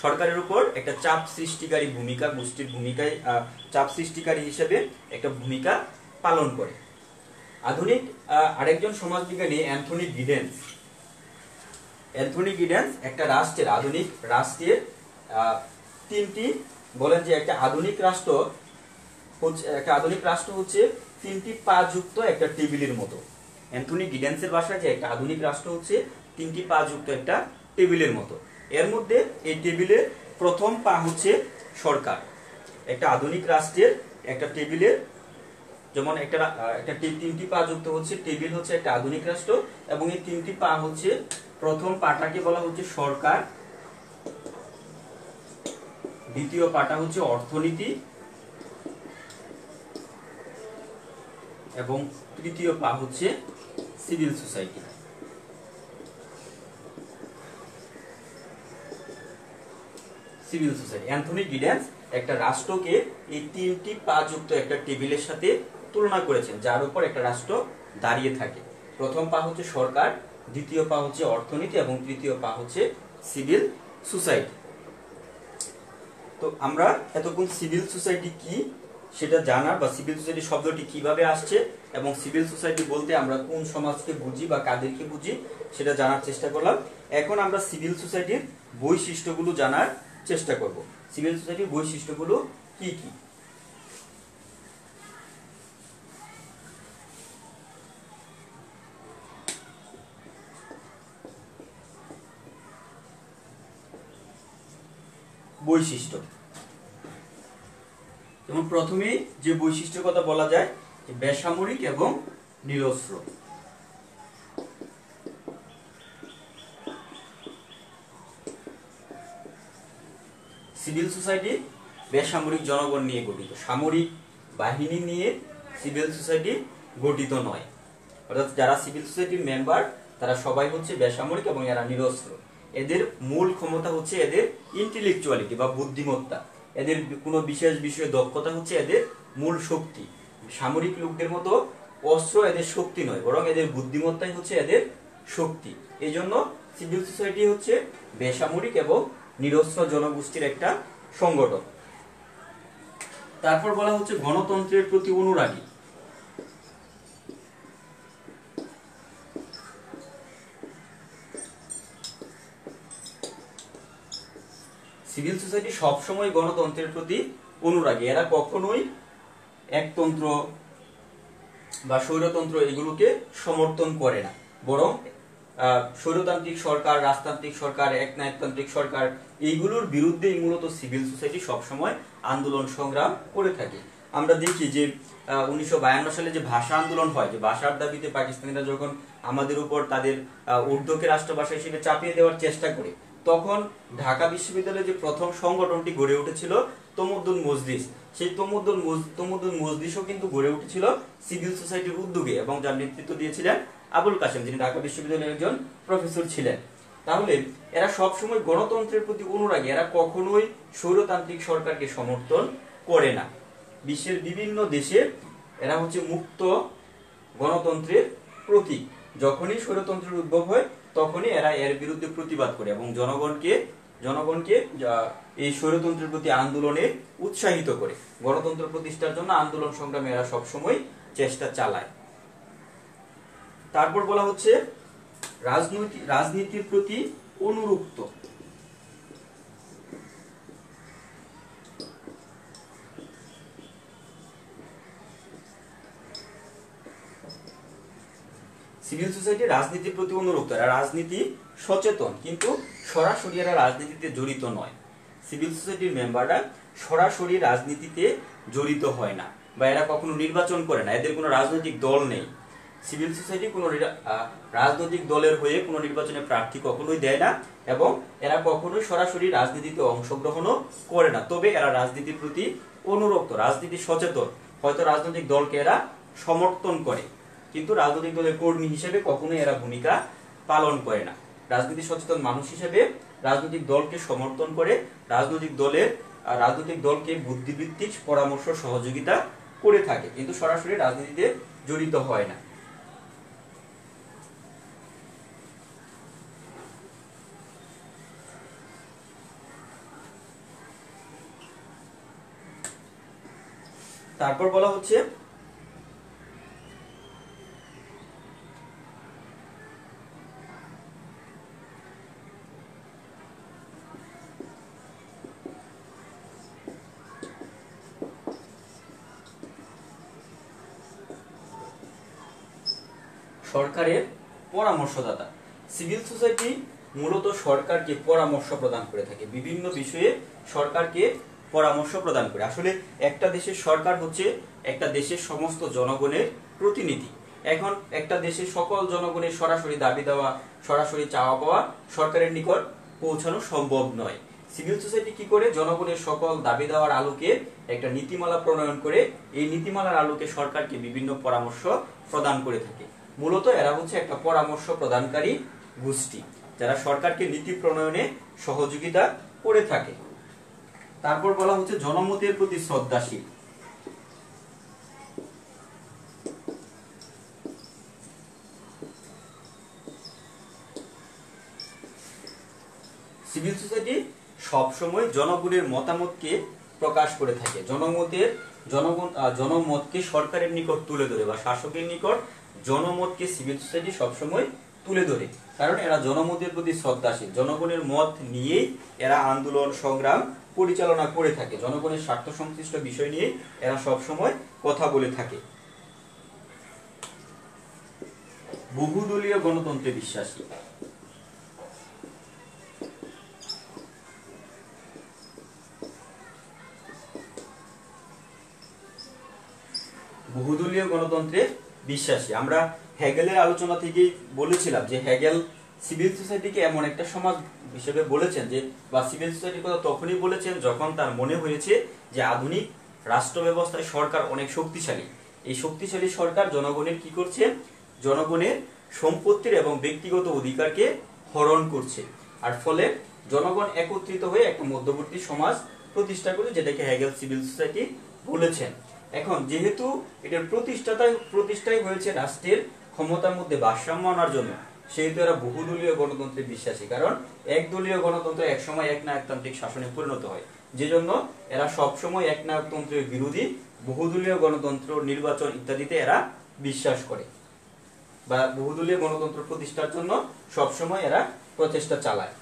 সরকারের উপর একটা চাপ সৃষ্টিকারী ভূমিকা, গোষ্ঠীর ভূমিকায় চাপ সৃষ্টিকারী হিসেবে একটা ভূমিকা পালন করে। আধুনিক আরেকজন সমাজবিজ্ঞানী অ্যান্থনি গিডেন্স একটা আধুনিক রাষ্ট্রের তিনটি বলেন যে একটা আধুনিক রাষ্ট্র হচ্ছে তিনটি পা যুক্ত একটা টেবিলের মতো। অ্যান্থনি গিডেন্সের ভাষায় যে একটা আধুনিক রাষ্ট্র হচ্ছে তিনটি পা যুক্ত একটা টেবিলের মতো। এর মধ্যে এই টেবিলের প্রথম পা হচ্ছে সরকার। একটা আধুনিক রাষ্ট্রের একটা টেবিলের যেমন একটা তিনটি পা যুক্ত হচ্ছে টেবিল হচ্ছে একটা আধুনিক রাষ্ট্র, এবং এই তিনটি পা হচ্ছে প্রথম পাটাকে বলা হচ্ছে সরকার, দ্বিতীয় পাটা হচ্ছে অর্থনীতি, এবং তৃতীয় পা হচ্ছে সিভিল সোসাইটি। অ্যান্থনি গিডেন্স একটা রাষ্ট্রকে এই তিনটি পা যুক্ত একটা টেবিলের সাথে তুলনা করেছেন, যার উপর একটা রাষ্ট্র দাঁড়িয়ে থাকে। প্রথম পা হচ্ছে সরকার, দ্বিতীয় পা হচ্ছে অর্থনীতি, এবং তৃতীয় পা হচ্ছে সিভিল সোসাইটি। তো আমরা এতক্ষণ সিভিল সোসাইটি কি সেটা জানার বা সিভিল সোসাইটি শব্দটি কিভাবে আসছে এবং সিভিল সোসাইটি বলতে আমরা কোন সমাজকে বুঝি বা কাদেরকে বুঝি সেটা জানার চেষ্টা করলাম। এখন আমরা সিভিল সোসাইটির বৈশিষ্ট্যগুলো জানার চেষ্টা করব। সিভিল সোসাইটির বৈশিষ্ট্যগুলো কি কি? বৈশিষ্ট্য, যেমন প্রথমে যে বৈশিষ্ট্যের কথা বলা যায় যে বেসামরিক এবং নিরস্ত্র। সিভিল সোসাইটি বেসামরিক জনগণ নিয়ে গঠিত। সামরিক বাহিনী নিয়ে সিভিল সোসাইটি গঠিত নয়। অর্থাৎ যারা সিভিল সোসাইটির মেম্বার তারা সবাই হচ্ছে বেসামরিক এবং এরা নিরস্ত্র। এদের মূল ক্ষমতা হচ্ছে এদের ইন্টেলেকচুয়ালিটি বা বুদ্ধিমত্তা, এদের কোনো বিশেষ বিষয়ে দক্ষতা হচ্ছে এদের মূল শক্তি। সামরিক লোকদের মতো অস্ত্র এদের শক্তি নয়, বরং এদের বুদ্ধিমত্তাই হচ্ছে এদের শক্তি। এই জন্য সিভিল সোসাইটি হচ্ছে বেসামরিক এবং নিরস্ত্র জনগোষ্ঠীর একটা সংগঠন। তারপর বলা হচ্ছে গণতন্ত্রের প্রতি অনুরাগী। সিভিল সোসাইটি সবসময় গণতন্ত্রের প্রতি অনুরাগী। এরা কখনোই একতন্ত্র বা স্বৈরতন্ত্র এগুলোকে সমর্থন করে না, বরং স্বৈরতান্ত্রিক সরকার, রাজতান্ত্রিক সরকার, একনায়কতান্ত্রিক সরকার এইগুলোর বিরুদ্ধে মূলত সিভিল সোসাইটি সবসময় আন্দোলন সংগ্রাম করে থাকে। আমরা দেখি যে 1952 সালে যে ভাষা আন্দোলন হয়, যে ভাষার দাবিতে পাকিস্তানিরা যখন আমাদের উপর তাদের উর্দুকে রাষ্ট্রভাষা হিসেবে চাপিয়ে দেওয়ার চেষ্টা করে, তখন ঢাকা বিশ্ববিদ্যালয়ে যে প্রথম সংগঠনটি গড়ে উঠেছিল তমুদ্দুন মজলিস, সেই তমুদ্দুন মজলিসও কিন্তু গড়ে উঠেছিল সিভিল সোসাইটির উদ্যোগে এবং যার নেতৃত্ব দিয়েছিলেন আবুল কাসেম, যিনি ঢাকা বিশ্ববিদ্যালয়ের একজন প্রফেসর ছিলেন। তাহলে এরা সবসময় গণতন্ত্রের প্রতি অনুরাগী, এরা কখনোই স্বৈরতান্ত্রিক সরকারকে সমর্থন করে না। বিশ্বের বিভিন্ন দেশে এরা হচ্ছে মুক্ত গণতন্ত্রের প্রতীক। যখনই স্বৈরতন্ত্রের উদ্ভব হয় তখনই এরা এর বিরুদ্ধে প্রতিবাদ করে এবং জনগণকে এই স্বৈরতন্ত্রের প্রতি আন্দোলনে উৎসাহিত করে। গণতন্ত্র প্রতিষ্ঠার জন্য আন্দোলন সংগ্রামে এরা সবসময় চেষ্টা চালায়। তারপর বলা হচ্ছে রাজনীতির প্রতি অনুরক্ত। সিভিল সোসাইটি রাজনীতির প্রতি অনুরক্ত, এরা রাজনীতি সচেতন, কিন্তু সরাসরি এরা রাজনীতিতে জড়িত নয়। সিভিল সোসাইটির মেম্বাররা সরাসরি রাজনীতিতে জড়িত হয় না বা এরা কখনো নির্বাচন করে না, এদের কোনো রাজনৈতিক দল নেই। সিভিল সোসাইটি কোনো রাজনৈতিক দলের হয়ে কোনো নির্বাচনে প্রার্থী কখনোই দেয় না এবং এরা কখনোই সরাসরি রাজনীতিতে অংশগ্রহণও করে না। তবে এরা রাজনীতির প্রতি অনুরক্ত, রাজনীতি সচেতন। হয়তো রাজনৈতিক দলকে এরা সমর্থন করে, কিন্তু রাজনৈতিক দলের কর্মী হিসেবে কখনোই এরা ভূমিকা পালন করে না। রাজনীতি সচেতন মানুষ হিসেবে রাজনৈতিক দলকে সমর্থন করে, রাজনৈতিক দলকে বুদ্ধিবৃত্তিক পরামর্শ সহযোগিতা করে থাকে, কিন্তু সরাসরি রাজনীতিতে জড়িত হয় না। তারপর বলা হচ্ছে সরকারের পরামর্শদাতা। সিভিল সোসাইটি মূলত সরকারকে পরামর্শ প্রদান করে থাকে, বিভিন্ন বিষয়ে সরকারকে পরামর্শ প্রদান করে। আসলে একটা দেশের সরকার হচ্ছে একটা দেশের সমস্ত জনগণের প্রতিনিধি। এখন একটা দেশের সকল জনগণের সরাসরি দাবি দেওয়া, সরাসরি চাওয়া পাওয়া সরকারের নিকট পৌঁছানো সম্ভব নয়। সিভিল সোসাইটি কি করে? জনগণের সকল দাবি দেওয়ার আলোকে একটা নীতিমালা প্রণয়ন করে এই নীতিমালার আলোকে সরকারকে বিভিন্ন পরামর্শ প্রদান করে থাকে। মূলত এরা হচ্ছে একটা পরামর্শ প্রদানকারী গোষ্ঠী, যারা সরকারকে নীতি প্রণয়নে সহযোগিতা করে থাকে। তারপর বলা হচ্ছে জনমতের প্রতি শ্রদ্ধাশীল। সিভিল সোসাইটি সবসময় জনগণের মতামতকে প্রকাশ করে থাকে, জনমতকে সরকারের নিকট তুলে ধরে বা শাসকের নিকট জনমতকে সিভিল সোসাইটি সবসময় তুলে ধরে, কারণ এরা জনমতের প্রতি শ্রদ্ধাশীল। জনগণের মত নিয়েই এরা আন্দোলন সংগ্রাম পরিচালনা করে থাকে, জনগণের স্বার্থ সংশ্লিষ্ট বিষয় নিয়ে এরা সবসময় কথা বলে থাকে। বহুদলীয় গণতন্ত্রে বিশ্বাসী। বহুদলীয় গণতন্ত্রে বিশ্বাসী। আমরা হেগেলের আলোচনা থেকেই বলেছিলাম যে হেগেল সিভিল সোসাইটিকে এমন একটা সমাজ হিসেবে বলেছেন যে, বা সিভিল সোসাইটির কথা তখনই বলেছেন যখন তার মনে হয়েছে যে আধুনিক রাষ্ট্র ব্যবস্থায় সরকার অনেক শক্তিশালী। এই শক্তিশালী সরকার জনগণের কি করছে? জনগণের সম্পত্তির এবং ব্যক্তিগত অধিকারকে হরণ করছে, আর ফলে জনগণ একত্রিত হয়ে একটা মধ্যবর্তী সমাজ প্রতিষ্ঠা করে, যেটাকে হেগেল সিভিল সোসাইটি বলেছেন। এখন যেহেতু এটার প্রতিষ্ঠাই হয়েছে রাষ্ট্রের ক্ষমতার মধ্যে ভারসাম্য আনার জন্য, সেহেতু এরা বহুদলীয় গণতন্ত্রে বিশ্বাসী। কারণ একদলীয় গণতন্ত্র একসময় একনায়কতান্ত্রিক শাসনে পরিণত হয়, যে জন্য এরা সবসময় একনায়কতন্ত্রের বিরোধী, বহুদলীয় গণতন্ত্র, নির্বাচন ইত্যাদিতে এরা বিশ্বাস করে, বা বহুদলীয় গণতন্ত্র প্রতিষ্ঠার জন্য সবসময় এরা প্রচেষ্টা চালায়।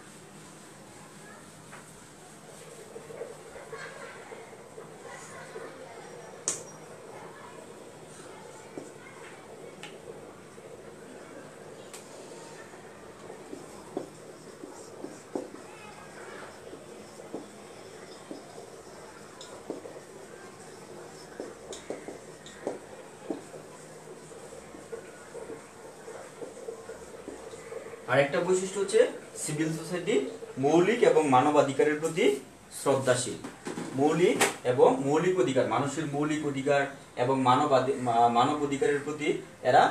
আরেকটা বৈশিষ্ট্য হচ্ছে সিভিল সোসাইটি মৌলিক এবং মানবাধিকারের প্রতি শ্রদ্ধাশীল। মৌলিক অধিকার, মানুষের মৌলিক অধিকার এবং মানব অধিকারের প্রতি এরা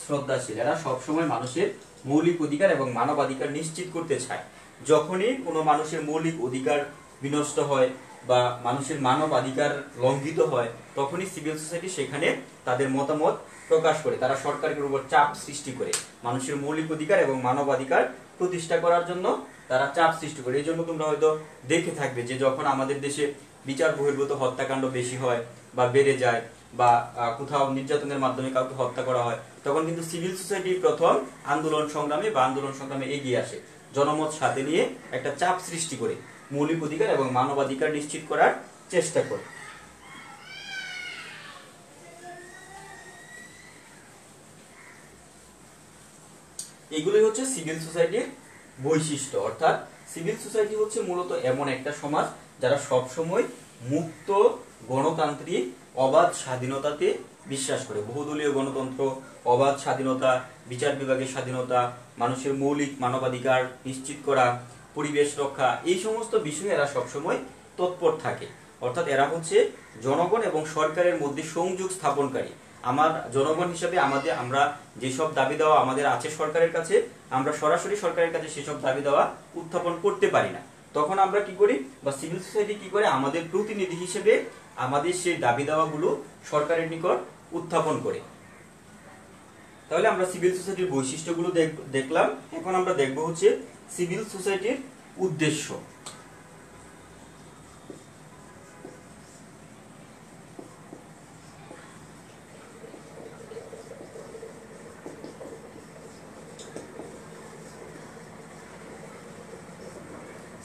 শ্রদ্ধাশীল। এরা সবসময় মানুষের মৌলিক অধিকার এবং মানবাধিকার নিশ্চিত করতে চায়। যখনই কোনো মানুষের মৌলিক অধিকার বিনষ্ট হয় বা মানুষের মানবাধিকার লঙ্ঘিত হয়, তখনই সিভিল সোসাইটি সেখানে তাদের মতামত প্রকাশ করে। তারা সরকারের উপর চাপ সৃষ্টি করে মানুষের মৌলিক অধিকার এবং মানবাধিকার প্রতিষ্ঠা করার জন্য তারা চাপ সৃষ্টি করে। এই জন্য তোমরা হয়তো দেখে থাকবে যে যখন আমাদের দেশে বিচার বহির্ভূত হত্যাকাণ্ড বেশি হয় বা বেড়ে যায়, বা কোথাও নির্যাতনের মাধ্যমে কাউকে হত্যা করা হয়, তখন কিন্তু সিভিল সোসাইটি প্রথম আন্দোলন সংগ্রামে এগিয়ে আসে, জনমত সাথে নিয়ে একটা চাপ সৃষ্টি করে মৌলিক অধিকার এবং মানবাধিকার নিশ্চিত করার চেষ্টা করে। এগুলোই হচ্ছে সিভিল সোসাইটির বৈশিষ্ট্য। অর্থাৎ সিভিল সোসাইটি হচ্ছে মূলত এমন একটা সমাজ যারা সবসময় মুক্ত, গণতান্ত্রিক, অবাধ স্বাধীনতাতে বিশ্বাস করে। বহুদলীয় গণতন্ত্র, অবাধ স্বাধীনতা, বিচার বিভাগের স্বাধীনতা, মানুষের মৌলিক মানবাধিকার নিশ্চিত করা, পরিবেশ রক্ষা, এই সমস্ত বিষয়ে এরা সবসময় তৎপর থাকে। অর্থাৎ এরা হচ্ছে জনগণ এবং সরকারের মধ্যে সংযোগ স্থাপনকারী। আমার জনগণ হিসেবে আমরা যেসব দাবি দেওয়া আমাদের আছে সরকারের কাছে, আমরা সরাসরি সরকারের কাছে সেসব দাবি দেওয়া উত্থাপন করতে পারি না। তখন আমরা কি করি, বা সিভিল সোসাইটি কি করে, আমাদের প্রতিনিধি হিসেবে আমাদের সেই দাবি দেওয়াগুলো সরকারের নিকট উত্থাপন করে। তাহলে আমরা সিভিল সোসাইটির বৈশিষ্ট্যগুলো দেখলাম। এখন আমরা দেখব হচ্ছে সিভিল সোসাইটির উদ্দেশ্য।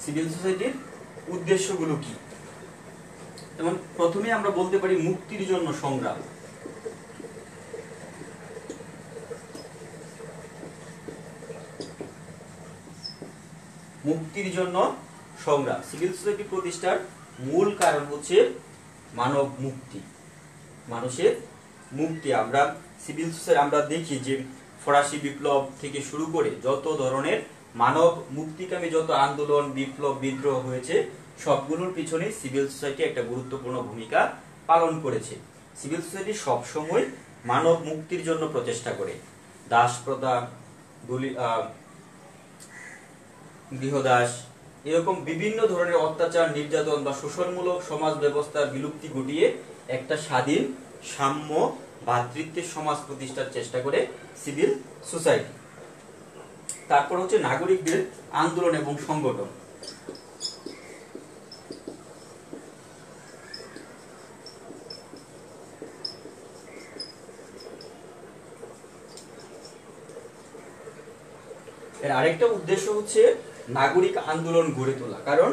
সিভিল সোসাইটির উদ্দেশ্যগুলো কি? যেমন প্রথমে আমরা বলতে পারি মুক্তির জন্য সংগ্রাম। মুক্তির জন্য সংগ্রাম। সিভিল সোসাইটি প্রতিষ্ঠার মূল কারণ হচ্ছে মানব মুক্তি, মানুষের মুক্তি। আমরা সিভিল সোসাইটি আমরা দেখি যে ফরাসি বিপ্লব থেকে শুরু করে যত ধরনের মানব মুক্তিকামী যত আন্দোলন, বিপ্লব, বিদ্রোহ হয়েছে, সবগুলোর পিছনে সিভিল সোসাইটি একটা গুরুত্বপূর্ণ ভূমিকা পালন করেছে। সিভিল সোসাইটি সবসময় মানব মুক্তির জন্য প্রচেষ্টা করে। দাস প্রথা, গৃহদাস, এরকম বিভিন্ন ধরনের অত্যাচার, নির্যাতন বা শোষণমূলক সমাজ ব্যবস্থার বিলুপ্তি ঘটিয়ে একটা স্বাধীন, সাম্য, ভ্রাতৃত্বের সমাজ প্রতিষ্ঠার চেষ্টা করে সিভিল সোসাইটি। তারপর হচ্ছে নাগরিকদের আন্দোলন এবং সংগঠন। এর আরেকটা উদ্দেশ্য হচ্ছে নাগরিক আন্দোলন গড়ে তোলা। কারণ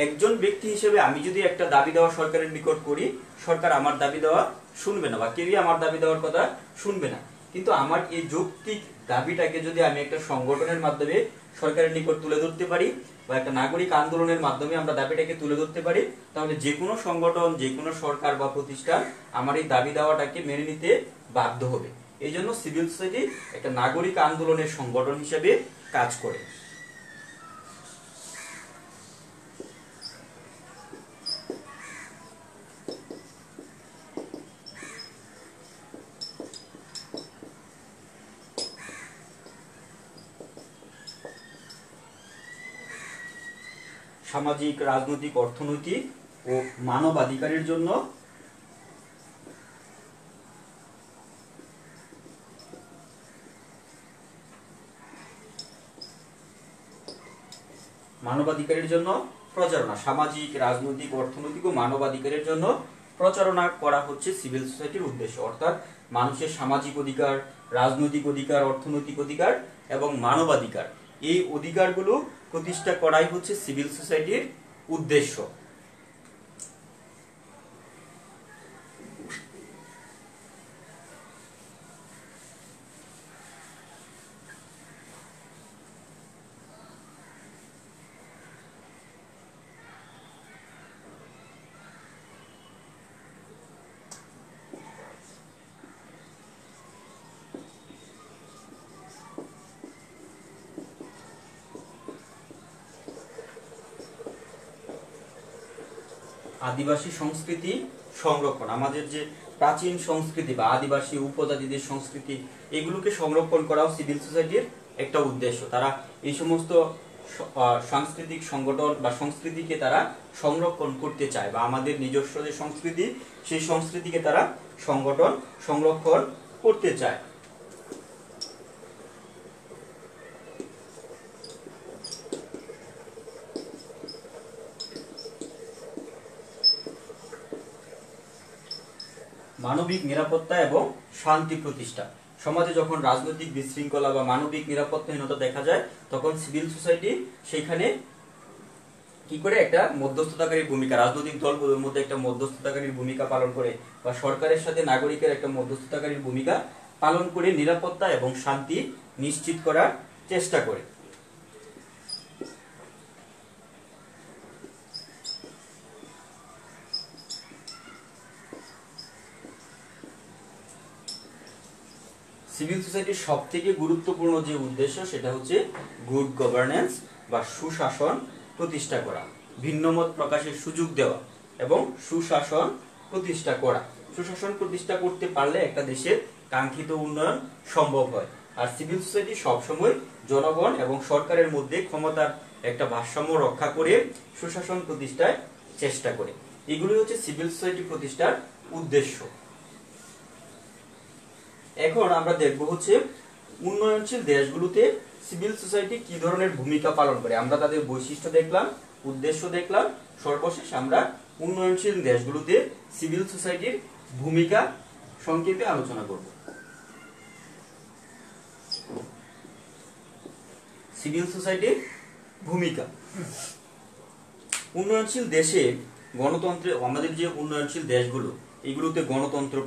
একজন ব্যক্তি হিসেবে আমি যদি একটা দাবি দেওয়া সরকারের নিকট করি, সরকার আমার দাবি দেওয়া শুনবে না, বা কেউই আমার দাবি দেওয়ার কথা শুনবে না। কিন্তু আমার এই যৌক্তিক দাবিটাকে যদি আমি একটা সংগঠনের মাধ্যমে সরকারের নিকট তুলে ধরতে পারি, বা একটা নাগরিক আন্দোলনের মাধ্যমে আমরা দাবিটাকে তুলে ধরতে পারি, তাহলে যে কোনো সংগঠন, যে কোনো সরকার বা প্রতিষ্ঠান আমার এই দাবি দেওয়াটাকে মেনে নিতে বাধ্য হবে। এই জন্য সিভিল সোসাইটি একটা নাগরিক আন্দোলনের সংগঠন হিসেবে কাজ করে। সামাজিক, রাজনৈতিক, অর্থনৈতিক ও মানবাধিকারের জন্য প্রচারণা, সামাজিক, রাজনৈতিক, অর্থনৈতিক ও মানবাধিকারের জন্য প্রচারণা করা হচ্ছে সিভিল সোসাইটির উদ্দেশ্য। অর্থাৎ মানুষের সামাজিক অধিকার, রাজনৈতিক অধিকার, অর্থনৈতিক অধিকার এবং মানবাধিকার, এই অধিকারগুলো প্রতিষ্ঠা করাই হচ্ছে সিভিল সোসাইটির উদ্দেশ্য। আদিবাসী সংস্কৃতি সংরক্ষণ, আমাদের যে প্রাচীন সংস্কৃতি বা আদিবাসী উপজাতিদের সংস্কৃতি, এগুলোকে সংরক্ষণ করাও সিভিল সোসাইটির একটা উদ্দেশ্য। তারা এই সমস্ত সাংস্কৃতিক সংগঠন বা সংস্কৃতিকে তারা সংরক্ষণ করতে চায়, বা আমাদের নিজস্ব যে সংস্কৃতি, সেই সংস্কৃতিকে তারা সংরক্ষণ করতে চায়। মানবিক নিরাপত্তা এবং শান্তি প্রতিষ্ঠা, সমাজে যখন রাজনৈতিক বিশৃঙ্খলা বা মানবিক নিরাপত্তাহীনতা দেখা যায়, তখন সিভিল সোসাইটি সেখানে কি করে একটা মধ্যস্থতাকারী ভূমিকা, রাজনৈতিক দলগুলোর মধ্যে একটা মধ্যস্থতাকারীর ভূমিকা পালন করে, বা সরকারের সাথে নাগরিকের একটা মধ্যস্থতাকারীর ভূমিকা পালন করে নিরাপত্তা এবং শান্তি নিশ্চিত করার চেষ্টা করে। সিভিল সোসাইটির সব থেকে গুরুত্বপূর্ণ যে উদ্দেশ্য, সেটা হচ্ছে গুড গভর্নেন্স বা সুশাসন প্রতিষ্ঠা করা, ভিন্নমত প্রকাশের সুযোগ দেওয়া এবং সুশাসন প্রতিষ্ঠা করা। সুশাসন প্রতিষ্ঠা করতে পারলে একটা দেশের কাঙ্ক্ষিত উন্নয়ন সম্ভব হয়। আর সিভিল সোসাইটি সবসময় জনগণ এবং সরকারের মধ্যে ক্ষমতার একটা ভারসাম্য রক্ষা করে সুশাসন প্রতিষ্ঠায় চেষ্টা করে। এগুলি হচ্ছে সিভিল সোসাইটি প্রতিষ্ঠার উদ্দেশ্য। এখন আমরা দেখব হচ্ছে উন্নয়নশীল দেশগুলোতে সিভিল সোসাইটি কি ধরনের ভূমিকা পালন করে। আমরা তাদের বৈশিষ্ট্য দেখলাম, উদ্দেশ্য দেখলাম, সর্বশেষ আমরা উন্নয়নশীল দেশগুলোতে সিভিল সোসাইটির ভূমিকা সংক্ষেপে আলোচনা করব। সিভিল সোসাইটির ভূমিকা। উন্নয়নশীল দেশে গণতন্ত্রে, আমাদের যে উন্নয়নশীল দেশগুলো, এগুলোতে গণতন্ত্র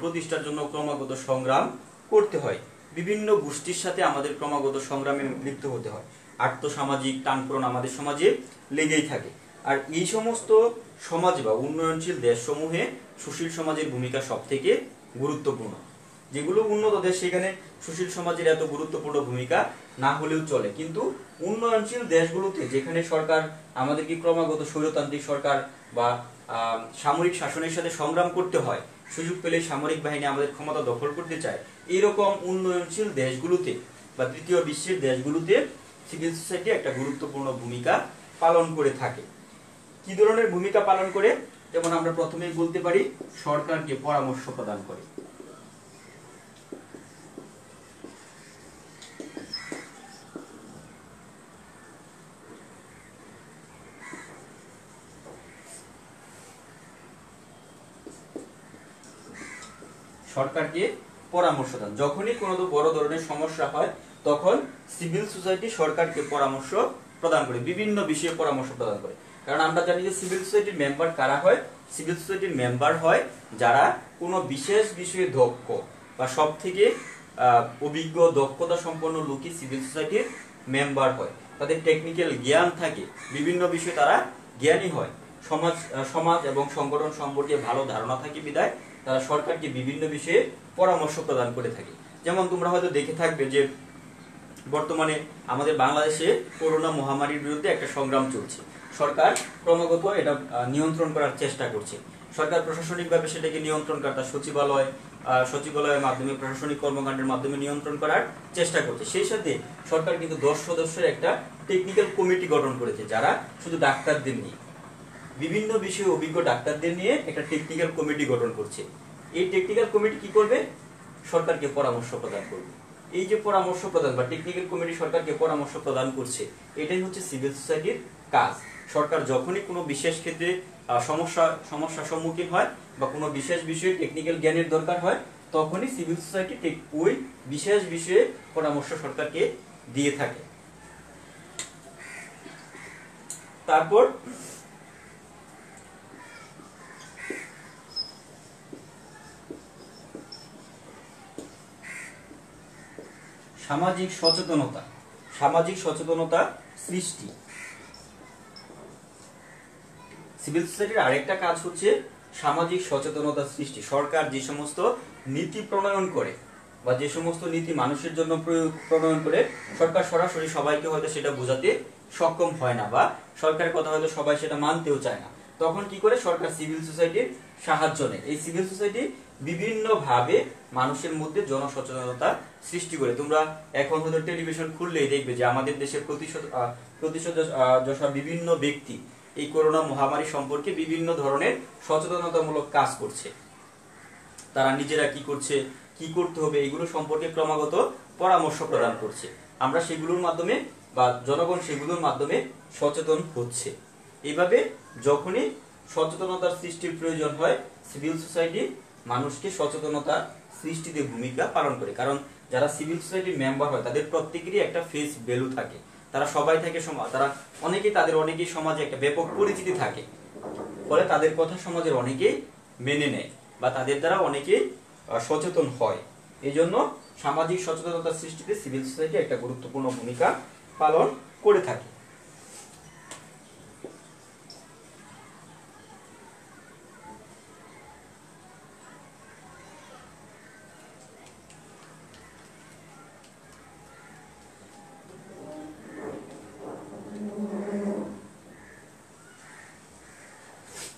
প্রতিষ্ঠার জন্য ক্রমাগত সংগ্রাম করতে হয়। বিভিন্ন গোষ্ঠীর সাথে আমাদের ক্রমাগত সংগ্রামে লিপ্ত হতে হয়। আর্থসামাজিক টানপ্রন আমাদের সমাজে লেগেই থাকে। আর এই সমস্ত সমাজে বা উন্নয়নশীল দেশসমূহে সুশীল সমাজের ভূমিকা সব থেকে গুরুত্বপূর্ণ। যেগুলো উন্নত দেশ, সেখানে সুশীল সমাজের এত গুরুত্বপূর্ণ ভূমিকা না হলেও চলে, কিন্তু উন্নয়নশীল দেশগুলোতে যেখানে সরকার আমাদেরকে ক্রমাগত স্বৈরতান্ত্রিক সরকার বা সামরিক শাসনের সাথে সংগ্রাম করতে হয়, সুযোগ পেলে সামরিক বাহিনী আমাদের ক্ষমতা দখল করতে চায়, এইরকম উন্নয়নশীল দেশগুলোতে বা তৃতীয় বিশ্বের দেশগুলোতে সিভিল সোসাইটি একটা গুরুত্বপূর্ণ ভূমিকা পালন করে থাকে। কি ধরনের ভূমিকা পালন করে? যেমন আমরা প্রথমেই বলতে পারি, সরকারকে পরামর্শ প্রদান করে। সরকারকে পরামর্শ দেন। যখনই কোনো বড় ধরনের সমস্যা হয়, তখন সিভিল সোসাইটি সরকারকে পরামর্শ প্রদান করে, বিভিন্ন বিষয়ে পরামর্শ প্রদান করে। কারণ আমরা জানি যে সিভিল সোসাইটির মেম্বার কারা হয়। সিভিল সোসাইটির মেম্বার হয় যারা কোনো বিশেষ বিষয়ে দক্ষ বা সব থেকে অভিজ্ঞ, দক্ষতা সম্পন্ন লোকই সিভিল সোসাইটির মেম্বার হয়। তাদের টেকনিক্যাল জ্ঞান থাকে, বিভিন্ন বিষয়ে তারা জ্ঞানী হয়, সমাজ এবং সংগঠন সম্পর্কে ভালো ধারণা থাকে, বিধায় তারা সরকারকে বিভিন্ন বিষয়ে পরামর্শ প্রদান করে থাকে। যেমন তোমরা হয়তো দেখে থাকবে যে বর্তমানে আমাদের বাংলাদেশে করোনা মহামারীর বিরুদ্ধে একটা সংগ্রাম চলছে। সরকার ক্রমাগত এটা নিয়ন্ত্রণ করার চেষ্টা করছে। সরকার প্রশাসনিকভাবে সেটাকে নিয়ন্ত্রণ করে, তার সচিবালয়ের মাধ্যমে, প্রশাসনিক কর্মকাণ্ডের মাধ্যমে নিয়ন্ত্রণ করার চেষ্টা করছে। সেই সাথে সরকার কিন্তু 10 সদস্যের একটা টেকনিক্যাল কমিটি গঠন করেছে, যারা শুধু ডাক্তারদের নিয়ে, বিভিন্ন বিষয়ে অভিজ্ঞ ডাক্তারদের নিয়ে একটা টেকনিক্যাল কমিটি গঠন করছে। এই টেকনিক্যাল কমিটি কি করবে? সরকারকে পরামর্শ প্রদান করবে। এই যে পরামর্শ প্রদান বা টেকনিক্যাল কমিটি সরকারকে পরামর্শ প্রদান করছে, এটাই হচ্ছে সিভিল সোসাইটির কাজ। সরকার যখনই কোনো বিশেষ ক্ষেত্রে সমস্যার সম্মুখীন হয় বা কোনো বিশেষ বিষয়ে টেকনিক্যাল জ্ঞানের দরকার হয়, তখনই সিভিল সোসাইটি ওই বিশেষ বিষয়ে পরামর্শ সরকারকে দিয়ে থাকে। তারপর সামাজিক সচেতনতা সৃষ্টি। সিভিল সোসাইটির আরেকটা কাজ হচ্ছে সামাজিক সচেতনতা সৃষ্টি। সরকার যে সমস্ত নীতি প্রণয়ন করে বা যে সমস্ত নীতি মানুষের জন্য প্রণয়ন করে, সরকার সরাসরি সবাইকে হয়তো সেটা বোঝাতে সক্ষম হয় না বা সরকারের কথা হয়তো সবাই সেটা মানতেও চায় না। তখন কি করে? সরকার সিভিল সোসাইটির সাহায্য নেয়। এই সিভিল সোসাইটি বিভিন্ন ভাবে মানুষের মধ্যে জনসচেতনতা সৃষ্টি করে। তোমরা এখন হয়তো টেলিভিশন খুললেই দেখবে যে আমাদের দেশের প্রতিশোধ বিভিন্ন ব্যক্তি এই করোনা মহামারী সম্পর্কে বিভিন্ন ধরনের সচেতনতামূলক কাজ করছে। তারা নিজেরা কি করছে, কি করতে হবে, এগুলো সম্পর্কে ক্রমাগত পরামর্শ প্রদান করছে। আমরা সেগুলোর মাধ্যমে বা জনগণ সেগুলোর মাধ্যমে সচেতন হচ্ছে। এইভাবে যখনই সচেতনতার সৃষ্টির প্রয়োজন হয়, সিভিল সোসাইটি মানুষকে সচেতনতা সৃষ্টিতে ভূমিকা পালন করে। কারণ যারা সিভিল সোসাইটির মেম্বার হয়, তাদের প্রত্যেকেরই একটা ফেস ভ্যালু থাকে। তারা সবাই থাকে, তারা অনেকেই সমাজে একটা ব্যাপক পরিচিতি থাকে। ফলে তাদের কথা সমাজের অনেকেই মেনে নেয় বা তাদের দ্বারা অনেকেই সচেতন হয়। এই জন্য সামাজিক সচেতনতা সৃষ্টিতে সিভিল সোসাইটি একটা গুরুত্বপূর্ণ ভূমিকা পালন করে থাকে।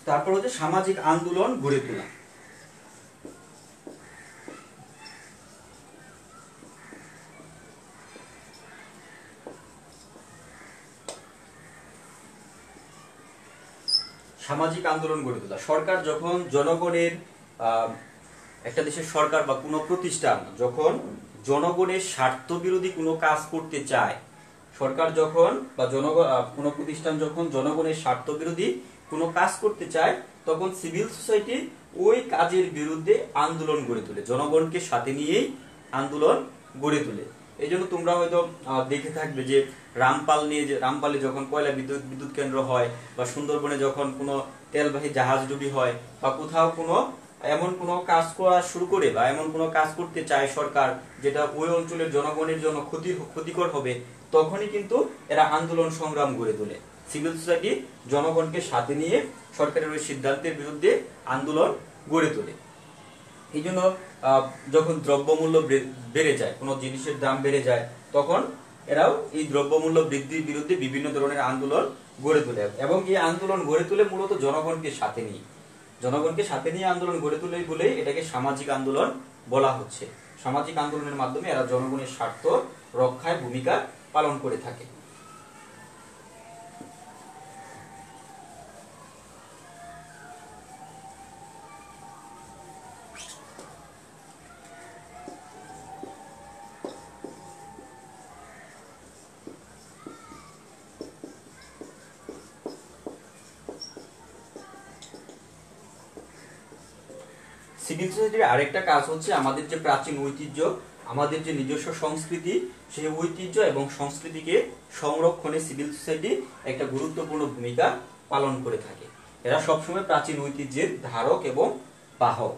তারপর হচ্ছে সামাজিক আন্দোলন গড়ে তোলা। সামাজিক আন্দোলন গড়ে তোলা। সরকার যখন জনগণের একটা দেশের সরকার বা কোনো প্রতিষ্ঠান যখন জনগণের স্বার্থ বিরোধী কোনো কাজ করতে চায়, সরকার যখন বা কোনো প্রতিষ্ঠান যখন জনগণের স্বার্থ বিরোধী কোনো কাজ করতে চায়, তখন সিভিল সোসাইটি ওই কাজের বিরুদ্ধে আন্দোলন গড়ে তোলে, জনগণকে সাথে নিয়েই আন্দোলন গড়ে তোলে। এই জন্য তোমরা হয়তো দেখে থাকবে যে রামপালে যখন কয়লা বিদ্যুৎ কেন্দ্র হয় বা সুন্দরবনে যখন কোনো তেলবাহী জাহাজ ডুবি হয় বা কোথাও এমন কোনো কাজ করা শুরু করে বা এমন কোনো কাজ করতে চায় সরকার যেটা ওই অঞ্চলের জনগণের জন্য ক্ষতিকর হবে, তখনই কিন্তু এরা আন্দোলন সংগ্রাম গড়ে তোলে। সিভিল সোসাইটি জনগণকে সাথে নিয়ে সরকারের ওই সিদ্ধান্তের বিরুদ্ধে আন্দোলন গড়ে তোলে। এই জন্য যখন দ্রব্যমূল্য বেড়ে যায়, কোনো জিনিসের দাম বেড়ে যায়, তখন এরাও এই দ্রব্যমূল্য বৃদ্ধির বিরুদ্ধে বিভিন্ন ধরনের আন্দোলন গড়ে তোলে। এবং এই আন্দোলন গড়ে তোলে মূলত জনগণকে সাথে নিয়ে আন্দোলন গড়ে তোলে বলেই এটাকে সামাজিক আন্দোলন বলা হচ্ছে। সামাজিক আন্দোলনের মাধ্যমে এরা জনগণের স্বার্থ রক্ষায় ভূমিকা পালন করে থাকে। সিভিল সোসাইটির আরেকটা কাজ হচ্ছে আমাদের যে প্রাচীন ঐতিহ্য, আমাদের যে নিজস্ব সংস্কৃতি, সেই ঐতিহ্য এবং সংস্কৃতিকে সংরক্ষণে সিভিল সোসাইটি একটা গুরুত্বপূর্ণ ভূমিকা পালন করে থাকে। এরা সবসময় প্রাচীন ঐতিহ্যের ধারক এবং বাহক।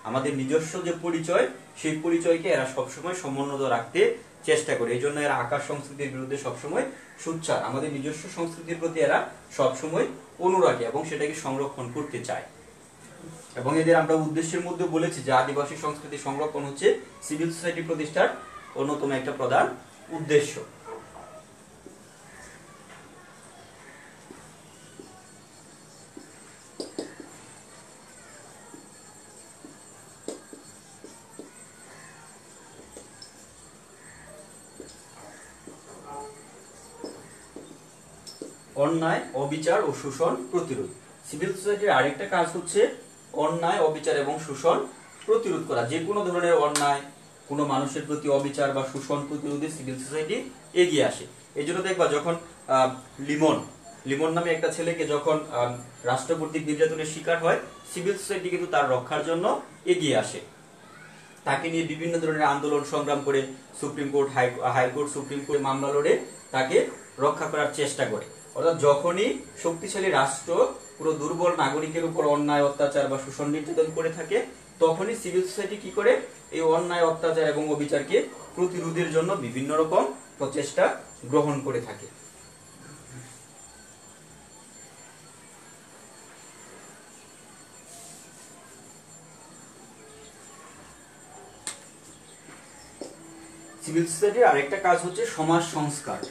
আমাদের নিজস্ব যে পরিচয়, সেই পরিচয়কে এরা সবসময় সমুন্নত রাখতে চেষ্টা করে। এই জন্য এরা আকাশ সংস্কৃতির বিরুদ্ধে সবসময় সোচ্চার। আমাদের নিজস্ব সংস্কৃতির প্রতি এরা সবসময় অনুরাগী এবং সেটাকে সংরক্ষণ করতে চায়। এবং এদের আমরা উদ্দেশ্যের মধ্যে বলেছি যে আদিবাসী সংস্কৃতি সংরক্ষণ হচ্ছে সিভিল সোসাইটি প্রতিষ্ঠার অন্যতম একটা প্রধান উদ্দেশ্য। অন্যায়, অবিচার ও শোষণ প্রতিরোধ। সিভিল সোসাইটির আরেকটা কাজ হচ্ছে অন্যায়, অবিচার এবং শোষণ প্রতিরোধ করা। যে কোনো ধরনের অন্যায়, কোনো মানুষের প্রতি অবিচার বা শোষণ প্রতিরোধে সিভিল সোসাইটি এগিয়ে আসে। এই জন্য দেখবা যখন লিমন নামে একটা ছেলেকে যখন রাষ্ট্র কর্তৃক নির্যাতনের শিকার হয়, সিভিল সোসাইটি কিন্তু তার রক্ষার জন্য এগিয়ে আসে। তাকে নিয়ে বিভিন্ন ধরনের আন্দোলন সংগ্রাম করে সুপ্রিম কোর্ট, হাইকোর্ট, সুপ্রিম কোর্টে মামলা লড়ে তাকে রক্ষা করার চেষ্টা করে। অর্থাৎ যখনই শক্তিশালী রাষ্ট্র পুরো দুর্বল নাগরিকের উপর অন্যায়, অত্যাচার বা শোষণ নির্যাতন করে থাকে, তখনই সিভিল সোসাইটি কি করে, এই অন্যায়, অত্যাচার এবং অবিচারকে প্রতিরোধের জন্য বিভিন্ন রকম প্রচেষ্টা গ্রহণ করে থাকে। সিভিল সোসাইটির আরেকটা কাজ হচ্ছে সমাজ সংস্কার।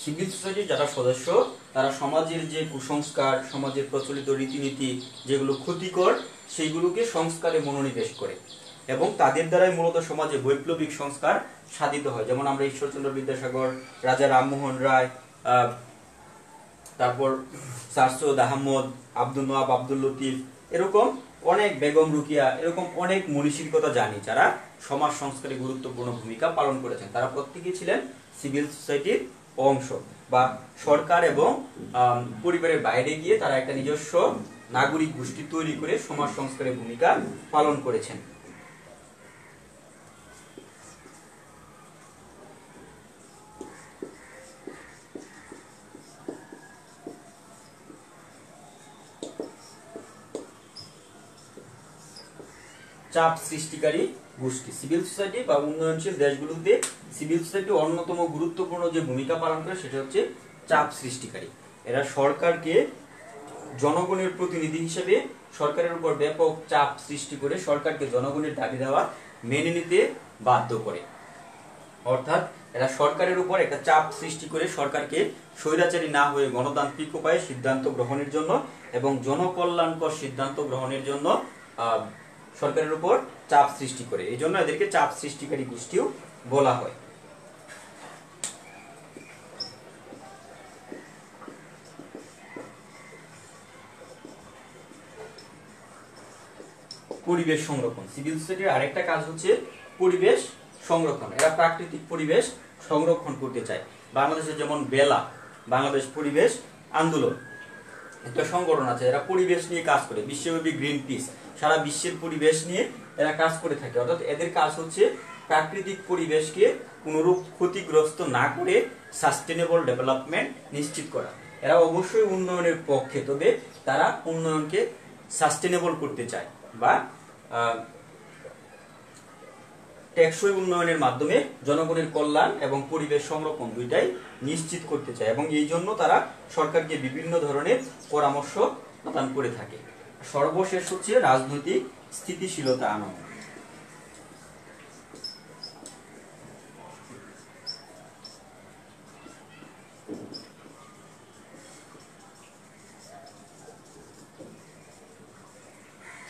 সিভিল সোসাইটির যারা সদস্য তারা সমাজের যে কুসংস্কার, সমাজের প্রচলিত রীতিনীতি যেগুলো ক্ষতিকর, সেইগুলোকে সংস্কারে মনোনিবেশ করে এবং তাদের দ্বারাই মূলত সমাজে বৈপ্লবিক সংস্কার সাধিত হয়। যেমন আমরা ঈশ্বরচন্দ্র বিদ্যাসাগর, রাজা রামমোহন রায়, তারপর স্যার সৈয়দ আহমদ, আব্দুল নওয়াব, আব্দুল লতিফ, এরকম অনেক, বেগম রুকিয়া, এরকম অনেক মনীষীর কথা জানি যারা সমাজ সংস্কারে গুরুত্বপূর্ণ ভূমিকা পালন করেছেন। তারা প্রত্যেকেই ছিলেন সিভিল সোসাইটির অংশ বা সরকার এবং পরিবারের বাইরে গিয়ে তারা একটা নিজস্ব নাগরিক গোষ্ঠী তৈরি করে সমাজ সংস্কারের ভূমিকা পালন করেছেন। চাপ সৃষ্টিকারী গোষ্ঠী। সিভিল সোসাইটি বা উন্নয়নশীল দেশগুলোতে সিভিল সোসাইটি অন্যতম গুরুত্বপূর্ণ যে ভূমিকা পালন করে সেটা হচ্ছে চাপ সৃষ্টিকারী। এরা সরকারকে জনগণের প্রতিনিধি হিসেবে সরকারের উপর ব্যাপক চাপ সৃষ্টি করে সরকারকে জনগণের দাবি দেওয়া মেনে নিতে বাধ্য করে। অর্থাৎ এরা সরকারের উপর একটা চাপ সৃষ্টি করে সরকারকে স্বৈরাচারী না হয়ে গণতান্ত্রিক উপায়ে সিদ্ধান্ত গ্রহণের জন্য এবং জনকল্যাণকর সিদ্ধান্ত গ্রহণের জন্য সরকারের উপর চাপ সৃষ্টি করে। এই জন্য এদেরকে চাপ সৃষ্টিকারী গোষ্ঠীও বলা হয়। পরিবেশ সংরক্ষণ। সিভিল সোসাইটির আরেকটা কাজ হচ্ছে পরিবেশ সংরক্ষণ। এরা প্রাকৃতিক পরিবেশ সংরক্ষণ করতে চায়। বাংলাদেশে যেমন বেলা, বাংলাদেশ পরিবেশ আন্দোলন, একটা সংগঠন আছে, এরা পরিবেশ নিয়ে কাজ করে। বিশ্বব্যাপী গ্রিন পিস, সারা বিশ্বের পরিবেশ নিয়ে এরা কাজ করে থাকে। অর্থাৎ এদের কাজ হচ্ছে প্রাকৃতিক পরিবেশকে কোনরূপ ক্ষতিগ্রস্ত না করে সাস্টেনেবল ডেভেলপমেন্ট নিশ্চিত করা। এরা অবশ্যই উন্নয়নের পক্ষে, তবে তারা উন্নয়নকে সাস্টেনেবল করতে চায় বা টেকসই উন্নয়নের মাধ্যমে জনগণের কল্যাণ এবং পরিবেশ সংরক্ষণ দুইটাই নিশ্চিত করতে চায় এবং এই জন্য তারা সরকারকে বিভিন্ন ধরনের পরামর্শ প্রদান করে থাকে। সর্বশেষ হচ্ছে রাজনৈতিক স্থিতিশীলতা আনা।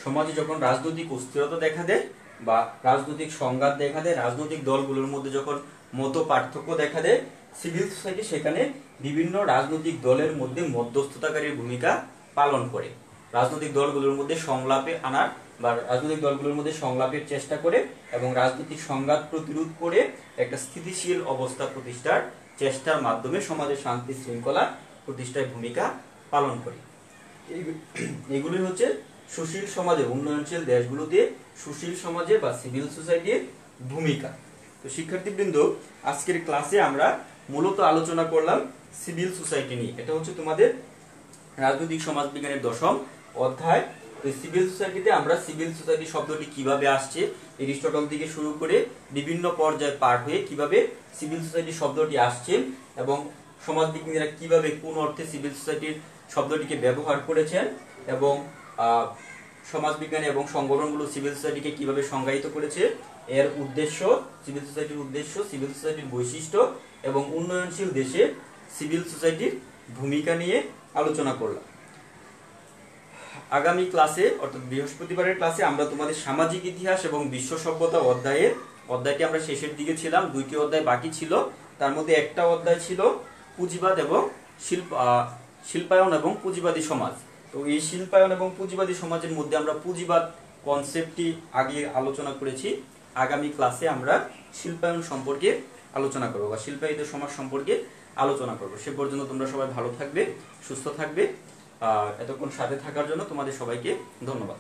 সমাজে যখন রাজনৈতিক অস্থিরতা দেখা দেয় বা রাজনৈতিক সংঘাত দেখা দেয়, রাজনৈতিক দলগুলোর মধ্যে যখন মত পার্থক্য দেখা দেয়, সিভিল সোসাইটি সেখানে বিভিন্ন রাজনৈতিক দলের মধ্যে মধ্যস্থতাকারীর ভূমিকা পালন করে। রাজনৈতিক দলগুলোর মধ্যে সংলাপে আনার বা রাজনৈতিক দলগুলোর মধ্যে সংলাপের চেষ্টা করে এবং রাজনৈতিক সংঘাত প্রতিরোধ করে একটা স্থিতিশীল অবস্থা প্রতিষ্ঠার চেষ্টার মাধ্যমে সমাজের শান্তি শৃঙ্খলা প্রতিষ্ঠায় ভূমিকা পালন করে। এগুলি হচ্ছে সুশীল সমাজে, উন্নয়নশীল দেশগুলোতে সুশীল সমাজে বা সিভিল সোসাইটির ভূমিকা। তো শিক্ষার্থীবৃন্দ, আজকের ক্লাসে আমরা মূলত আলোচনা করলাম সিভিল সোসাইটি নিয়ে। এটা হচ্ছে তোমাদের রাজনৈতিক সমাজবিজ্ঞানের 10ম অধ্যায়। তো সিভিল সোসাইটিতে আমরা সিভিল সোসাইটি শব্দটি কিভাবে আসছে, এরিস্টটল থেকে শুরু করে বিভিন্ন পর্যায়ে পার হয়ে কিভাবে সিভিল সোসাইটি শব্দটি আসছে এবং সমাজবিজ্ঞানীরা কিভাবে কোন অর্থে সিভিল সোসাইটির শব্দটিকে ব্যবহার করেছেন এবং সমাজবিজ্ঞানী এবং সংগঠনগুলো সিভিল সোসাইটিকে কিভাবে সংজ্ঞায়িত করেছে, এর উদ্দেশ্য, সিভিল সোসাইটির উদ্দেশ্য, সিভিল সোসাইটির বৈশিষ্ট্য এবং উন্নয়নশীল দেশে সিভিল সোসাইটির ভূমিকা নিয়ে আলোচনা করলাম। আগামী ক্লাসে অর্থাৎ বৃহস্পতিবারের ক্লাসে আমরা তোমাদের সামাজিক ইতিহাস এবং বিশ্ব সভ্যতা অধ্যায়টি আমরা শেষের দিকে ছিলাম, 2টি অধ্যায় বাকি ছিল। তার মধ্যে একটা অধ্যায় ছিল পুঁজিবাদ এবং শিল্পায়ন এবং পুঁজিবাদী সমাজ। তো এই শিল্পায়ন এবং পুঁজিবাদী সমাজের মধ্যে আমরা পুঁজিবাদ কনসেপ্টটি আগে আলোচনা করেছি। আগামী ক্লাসে আমরা শিল্পায়ন সম্পর্কে আলোচনা করব বা শিল্পায়িত সমাজ সম্পর্কে আলোচনা করব। সে পর্যন্ত তোমরা সবাই ভালো থাকবে, সুস্থ থাকবে। এতক্ষণ সাথে থাকার জন্য তোমাদের সবাইকে ধন্যবাদ।